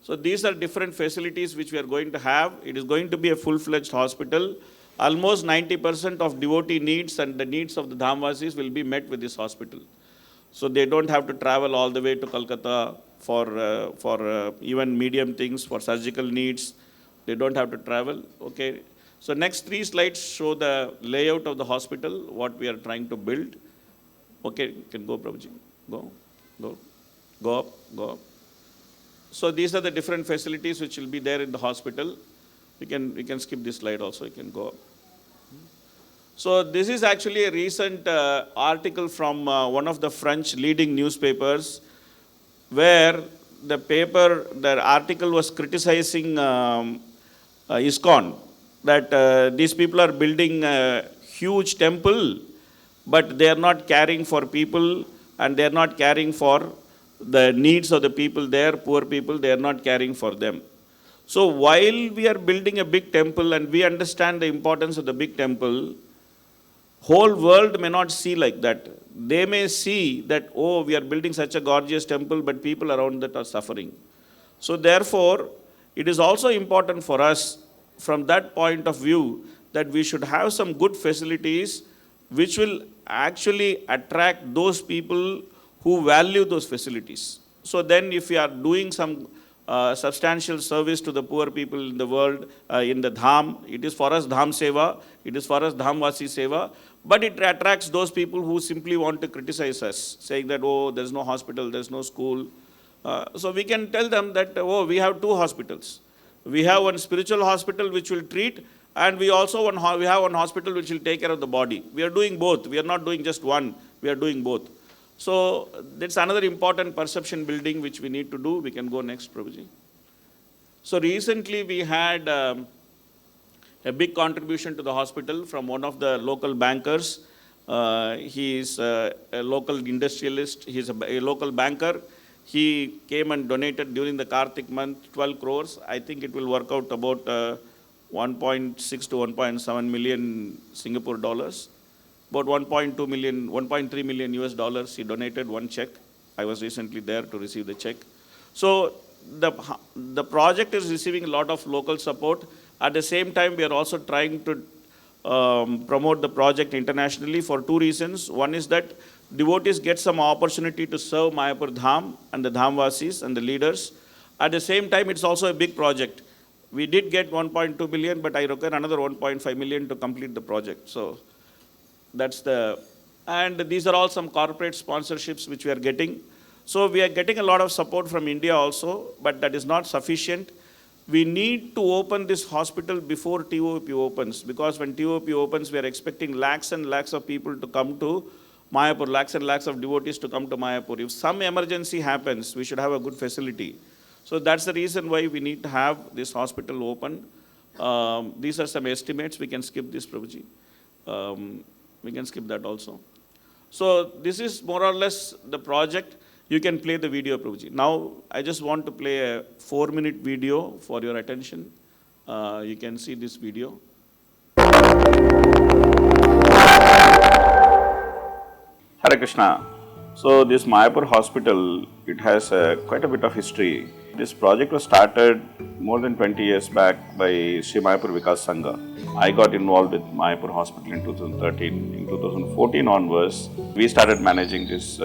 [SPEAKER 1] So these are different facilities which we are going to have. It is going to be a full-fledged hospital. Almost 90% of devotee needs and the needs of the Dhamvasis will be met with this hospital. So they don't have to travel all the way to Kolkata for even medium things, for surgical needs. They don't have to travel. Okay. So next 3 slides show the layout of the hospital, what we are trying to build. Okay, you can go, Prabhuji. Go up. So these are the different facilities which will be there in the hospital. We can skip this slide also. You can go up. So this is actually a recent article from one of the French leading newspapers, where the article was criticizing ISKCON, that these people are building a huge temple, but they are not caring for people, and they are not caring for the needs of the people there, poor people, they are not caring for them. So while we are building a big temple and we understand the importance of the big temple, whole world may not see like that. They may see that, oh, we are building such a gorgeous temple, but people around that are suffering. So therefore, it is also important for us from that point of view that we should have some good facilities which will actually attract those people who value those facilities. So then if we are doing some substantial service to the poor people in the world, in the Dham, it is for us Dham Seva, it is for us Dhamvasi Seva, but it attracts those people who simply want to criticize us, saying that, oh, there's no hospital, there's no school. So we can tell them that, oh, we have 2 hospitals. We have one spiritual hospital which will treat, and we have one hospital which will take care of the body. We are doing both. We are not doing just one. We are doing both. So that's another important perception building which we need to do. We can go next, Prabhuji. So recently we had a big contribution to the hospital from one of the local bankers. He is a local industrialist. He is a local banker. He came and donated during the Kartik month 12 crores. I think it will work out about 1.6 to 1.7 million Singapore dollars. About 1.2 million, 1.3 million US dollars. He donated one check. I was recently there to receive the check. So the project is receiving a lot of local support. At the same time, we are also trying to promote the project internationally for 2 reasons. One is that devotees get some opportunity to serve Mayapur Dham and the Dhamvasis and the leaders. At the same time, it's also a big project. We did get 1.2 million, but I require another 1.5 million to complete the project. So That's the, and these are all some corporate sponsorships which we are getting. So we are getting a lot of support from India also, but that is not sufficient. We need to open this hospital before TOP opens, because when TOP opens, we are expecting lakhs and lakhs of people to come to Mayapur, lakhs and lakhs of devotees to come to Mayapur. If some emergency happens, we should have a good facility. So that's the reason why we need to have this hospital open. These are some estimates. We can skip this, Prabhuji. We can skip that also. So this is more or less the project. You can play the video, Prabhuji. Now, I just want to play a 4-minute video for your attention. You can see this video. Hare Krishna. So this Mayapur hospital, it has quite a bit of history. This project was started more than 20 years back by Sri Mayapur Vikas Sangha. I got involved with Mayapur Hospital in 2013. In 2014 onwards, we started managing this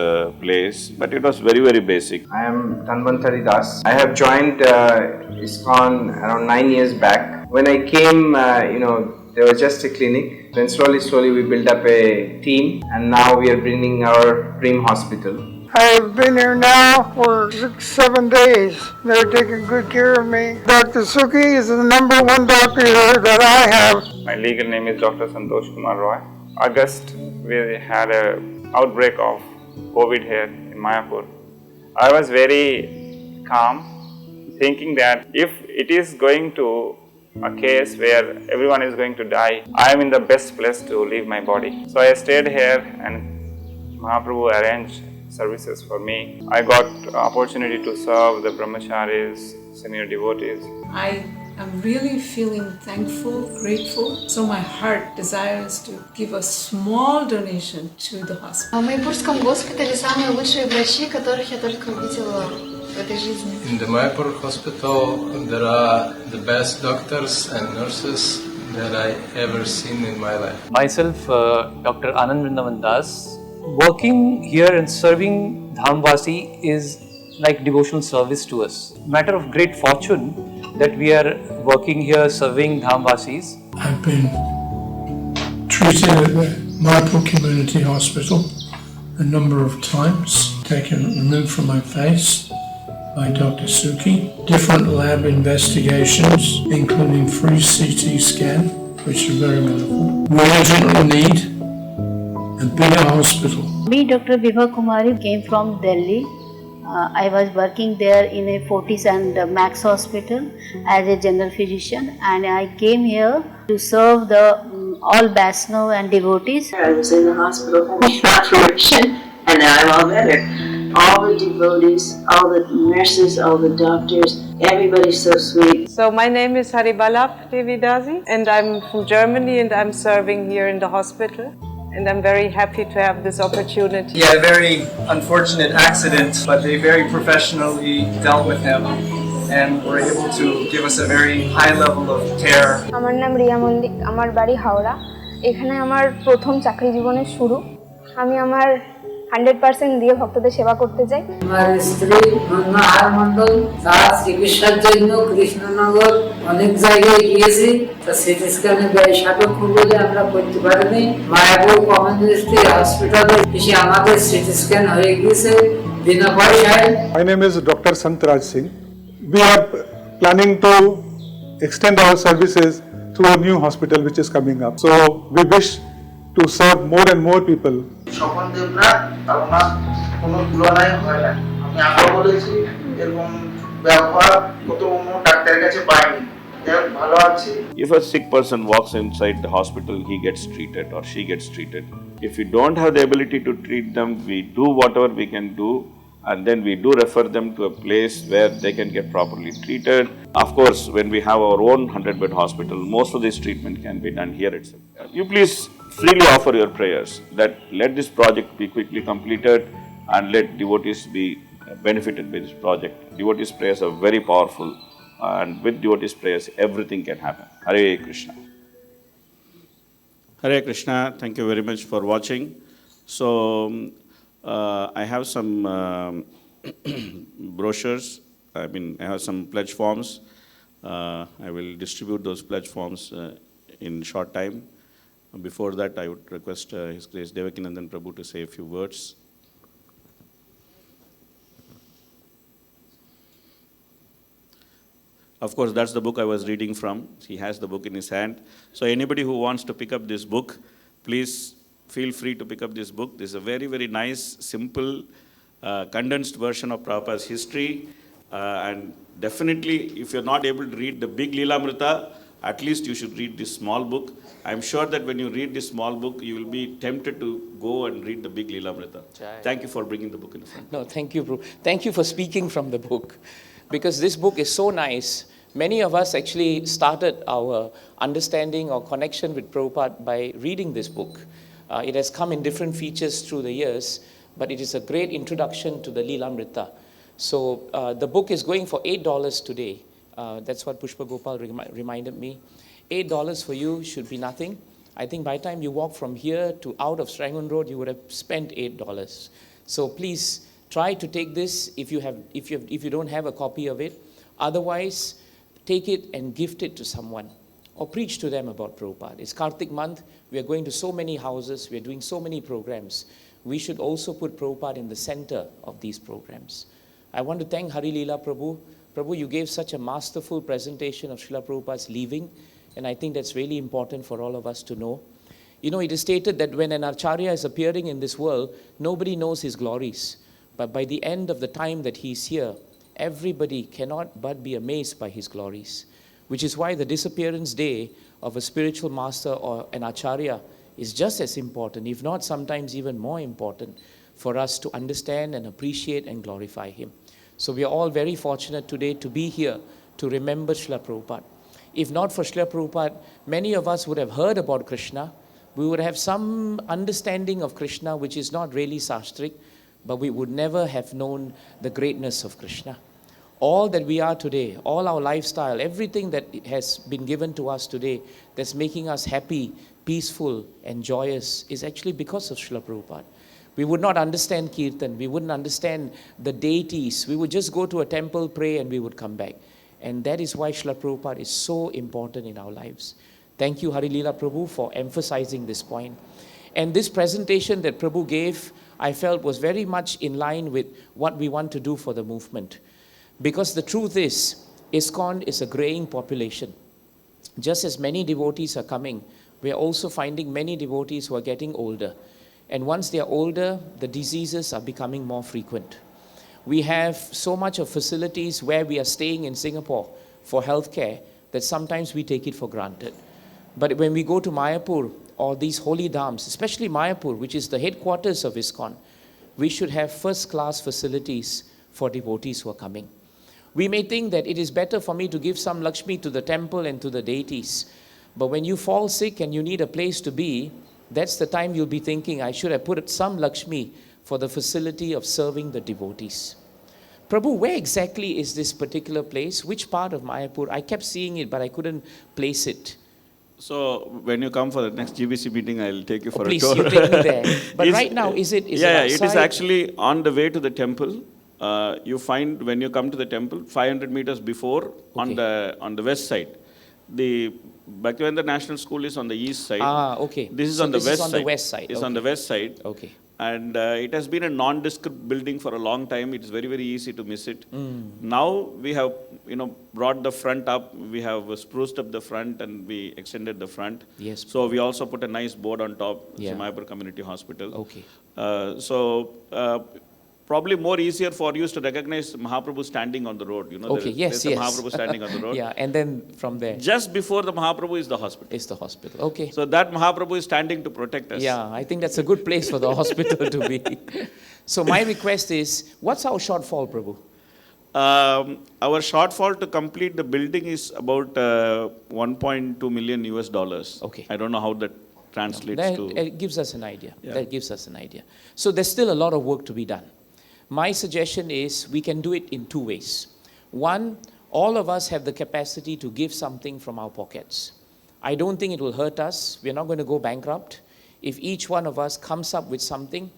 [SPEAKER 1] place, but it was very, very basic.
[SPEAKER 2] I am Dhanvantari Das. I have joined ISKCON around 9 years back. When I came, there was just a clinic. Then slowly we built up a team, and now we are bringing our dream hospital.
[SPEAKER 3] I've been here now for 6-7 days. They're taking good care of me. Dr. Suki is the #1 doctor here that I have.
[SPEAKER 4] My legal name is Dr. Santosh Kumar Roy. August, we had an outbreak of COVID here in Mayapur. I was very calm, thinking that if it is going to a case where everyone is going to die, I am in the best place to leave my body. So I stayed here, and Mahaprabhu arranged services for me. I got opportunity to serve the brahmacharis, senior devotees.
[SPEAKER 5] I am really feeling thankful, grateful. So my heart desires to give a small donation to the hospital.
[SPEAKER 6] В Майпурском госпитале самые лучшие врачи, которых я только видела в этой жизни.
[SPEAKER 7] In the Mayapur hospital, there are the best doctors and nurses that I ever seen in my life.
[SPEAKER 8] Myself, Dr. Anand Das. Working here and serving Dhamvasi is like devotional service to us. Matter of great fortune that we are working here serving Dhamvasis.
[SPEAKER 3] I've been treated at the Mayapur Community Hospital a number of times, taken removed from my face by Dr. Suki, different lab investigations, including free CT scan, which are very wonderful. We urgently need a bigger hospital.
[SPEAKER 9] Me, Dr. Vibha Kumari, came from Delhi. I was working there in a Fortis and Max Hospital as a general physician, and I came here to serve the all Vaishnava and devotees.
[SPEAKER 10] I was in the hospital having an operation, and now I'm all better. All the devotees, all the nurses, all the doctors, everybody's so sweet.
[SPEAKER 11] So my name is PRABHUPADA'S, and I'm from Germany, and I'm serving here in the hospital. And I'm very happy to have this opportunity.
[SPEAKER 12] He had a very unfortunate accident, but they very professionally dealt with him and were able to give us a very high level of care.
[SPEAKER 13] আমার নাম রিয়া মল্লিক, আমার বাড়ি হাওড়া। এখানে আমার প্রথম চাকরি জীবনের শুরু। আমি আমার 100% দিয়ে ভক্তদের সেবা করতে চাই।
[SPEAKER 14] আমার স্ত্রী আর মন্ডল তার চিকিৎসার জন্য কৃষ্ণনগর অনেক জায়গায় গিয়েছি, তা সিটি স্ক্যানে ব্যয়সাধক বলে আমরা করতে পারিনি। মায়াপুর কমিউনিটি হসপিটালে এসে আমাদের সিটি স্ক্যান হয়ে গিয়েছে বিনা পয়সায়।
[SPEAKER 15] My name is Dr. Santraj Singh. We are planning to extend our services to a new hospital which is coming up. So we wish to serve more and more people.
[SPEAKER 16] সকল দেবরা আপনার কোনো তুলনায় হয় না। আমি আগে বলেছি এরকম ব্যবহার কত অন্য ডাক্তারের কাছে পাইনি। ভালো আছি।
[SPEAKER 1] If a sick person walks inside the hospital, he gets treated or she gets treated. If we don't have the ability to treat them, we do whatever we can do, and then we do refer them to a place where they can get properly treated. Of course, when we have our own 100-bed hospital, most of this treatment can be done here itself. You please freely offer your prayers that let this project be quickly completed and let devotees be benefited by this project. Devotees' prayers are very powerful, and with devotees' prayers, everything can happen. Hare Krishna. Hare Krishna. Thank you very much for watching. So, I have some brochures. I have some pledge forms. I will distribute those pledge forms in short time. Before that, I would request His Grace Devakinandan Prabhu to say a few words. Of course, that's the book I was reading from. He has the book in his hand. So anybody who wants to pick up this book, please feel free to pick up this book. This is a very, very nice, simple, condensed version of Prabhupada's history. And definitely, if you're not able to read the big Leelamrita, at least you should read this small book. I'm sure that when you read this small book, you will be tempted to go and read the big Leelamrita. Thank you for bringing the book in the front.
[SPEAKER 17] No, thank you, Prabhu. Thank you for speaking from the book. Because this book is so nice. Many of us actually started our understanding or connection with Prabhupada by reading this book. It has come in different features through the years, but it is a great introduction to the Leelamrita. So the book is going for $8 today. That's what Pushpa Gopal reminded me. $8 for you should be nothing. I think by the time you walk from here to out of Srangoon Road, you would have spent $8. So please try to take this if you don't have a copy of it. Otherwise, take it and gift it to someone or preach to them about Prabhupada. It's Kartik month. We are going to so many houses. We are doing so many programs. We should also put Prabhupada in the center of these programs. I want to thank Hari Leela Prabhu. Prabhu, you gave such a masterful presentation of Srila Prabhupada's leaving, and I think that's really important for all of us to know. You know, it is stated that when an Acharya is appearing in this world, nobody knows his glories. But by the end of the time that he's here, everybody cannot but be amazed by his glories, which is why the disappearance day of a spiritual master or an Acharya is just as important, if not sometimes even more important, for us to understand and appreciate and glorify him. So we are all very fortunate today to be here to remember Srila Prabhupada. If not for Srila Prabhupada, many of us would have heard about Krishna. We would have some understanding of Krishna, which is not really sastric, but we would never have known the greatness of Krishna. All that we are today, all our lifestyle, everything that has been given to us today that's making us happy, peaceful, and joyous is actually because of Srila Prabhupada. We would not understand Kirtan, we wouldn't understand the deities. We would just go to a temple, pray, and we would come back. And that is why Srila Prabhupada is so important in our lives. Thank you, Hari Leela Prabhu, for emphasizing this point. And this presentation that Prabhu gave, I felt was very much in line with what we want to do for the movement. Because the truth is, ISKCON is a graying population. Just as many devotees are coming, we are also finding many devotees who are getting older. And once they are older, the diseases are becoming more frequent. We have so much of facilities where we are staying in Singapore for healthcare that sometimes we take it for granted. But when we go to Mayapur or these holy dhams, especially Mayapur, which is the headquarters of ISKCON, we should have first-class facilities for devotees who are coming. We may think that it is better for me to give some Lakshmi to the temple and to the deities. But when you fall sick and you need a place to be, that's the time you'll be thinking, I should have put some Lakshmi for the facility of serving the devotees. Prabhu, where exactly is this particular place? Which part of Mayapur? I kept seeing it, but I couldn't place it.
[SPEAKER 1] So when you come for the next GBC meeting, I'll take you for
[SPEAKER 17] please,
[SPEAKER 1] a tour.
[SPEAKER 17] you take me there. But right now, is it outside?
[SPEAKER 1] It is actually on the way to the temple. You find when you come to the temple, 500 meters before, on the west side. The Bhaktivedanta National School is on the east side.
[SPEAKER 17] Okay.
[SPEAKER 1] This is
[SPEAKER 17] so
[SPEAKER 1] on the
[SPEAKER 17] this
[SPEAKER 1] west
[SPEAKER 17] is on
[SPEAKER 1] side.
[SPEAKER 17] The west side.
[SPEAKER 1] It's on the west side.
[SPEAKER 17] Okay.
[SPEAKER 1] And it has been a nondescript building for a long time. It's very, very easy to miss it. Now we have, brought the front up. We have spruced up the front and we extended the front.
[SPEAKER 17] Yes.
[SPEAKER 1] So we also put a nice board on top, Mayapur Community Hospital.
[SPEAKER 17] Okay.
[SPEAKER 1] Probably more easier for you is to recognize Mahaprabhu standing on the road. There's a Mahaprabhu standing on the road.
[SPEAKER 17] Yeah, and then from there.
[SPEAKER 1] Just before the Mahaprabhu is the hospital.
[SPEAKER 17] Is the hospital, okay.
[SPEAKER 1] So that Mahaprabhu is standing to protect us.
[SPEAKER 17] Yeah, I think that's a good place for the hospital to be. So my request is, what's our shortfall, Prabhu?
[SPEAKER 1] Our shortfall to complete the building is about $1.2 million US.
[SPEAKER 17] Okay.
[SPEAKER 1] I don't know how that translates to.
[SPEAKER 17] It gives us an idea.
[SPEAKER 1] Yeah.
[SPEAKER 17] That gives us an idea. So there's still a lot of work to be done. My suggestion is we can do it in two ways. One, all of us have the capacity to give something from our pockets. I don't think it will hurt us. We're not going to go bankrupt if each one of us comes up with something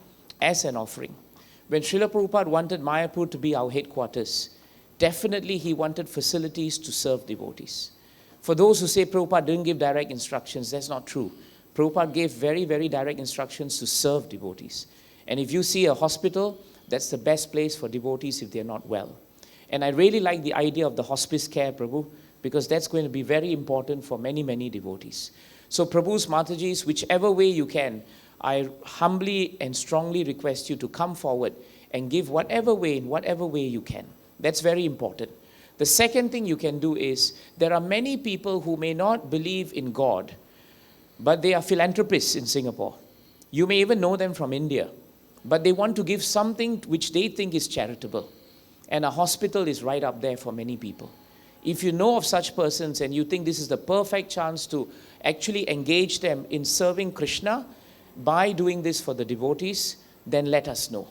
[SPEAKER 17] as an offering. When Srila Prabhupada wanted Mayapur to be our headquarters, definitely he wanted facilities to serve devotees. For those who say Prabhupada didn't give direct instructions, that's not true. Prabhupada gave very, very direct instructions to serve devotees. And if you see a hospital, that's the best place for devotees if they're not well. And I really like the idea of the hospice care, Prabhu, because that's going to be very important for many, many devotees. So Prabhu's, Matajis, whichever way you can, I humbly and strongly request you to come forward and give whatever way, in whatever way you can. That's very important. The second thing you can do is, there are many people who may not believe in God, but they are philanthropists in Singapore. You may even know them from India, but they want to give something which they think is charitable. And a hospital is right up there for many people. If you know of such persons and you think this is the perfect chance to actually engage them in serving Krishna by doing this for the devotees, then let us know.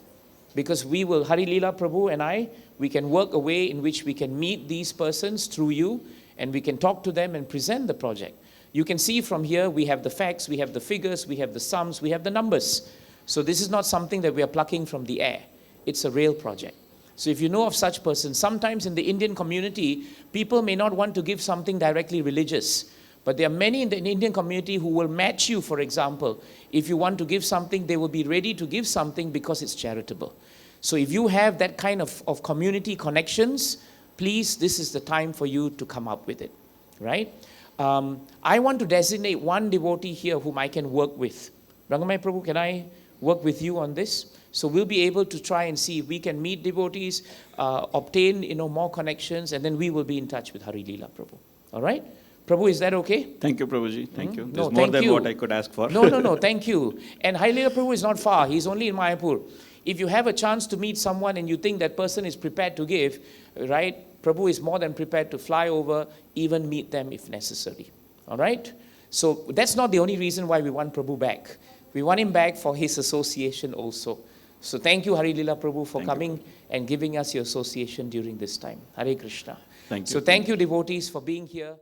[SPEAKER 17] Because we will, Hari Leela Prabhu and I, we can work a way in which we can meet these persons through you, and we can talk to them and present the project. You can see from here, we have the facts, we have the figures, we have the sums, we have the numbers. So this is not something that we are plucking from the air. It's a real project. So if you know of such persons, sometimes in the Indian community, people may not want to give something directly religious. But there are many in the Indian community who will match you, for example. If you want to give something, they will be ready to give something because it's charitable. So if you have that kind of community connections, please, this is the time for you to come up with it, right? I want to designate one devotee here whom I can work with. Rangamai Prabhu, can I work with you on this? So we'll be able to try and see if we can meet devotees, obtain more connections, and then we will be in touch with Hari Leela Prabhu. All right? Prabhu, is that okay?
[SPEAKER 1] Thank you, Prabhuji. Thank you. There's
[SPEAKER 17] No,
[SPEAKER 1] more
[SPEAKER 17] thank
[SPEAKER 1] than
[SPEAKER 17] you.
[SPEAKER 1] what I could ask for.
[SPEAKER 17] No, thank you. And Hari Leela Prabhu is not far. He's only in Mayapur. If you have a chance to meet someone and you think that person is prepared to give, right, Prabhu is more than prepared to fly over, even meet them if necessary. All right? So that's not the only reason why we want Prabhu back. We want him back for his association also. So thank you, Hari Leela Prabhu, for coming and giving us your association during this time. Hare Krishna.
[SPEAKER 1] Thank you.
[SPEAKER 17] So thank you, devotees, for being here.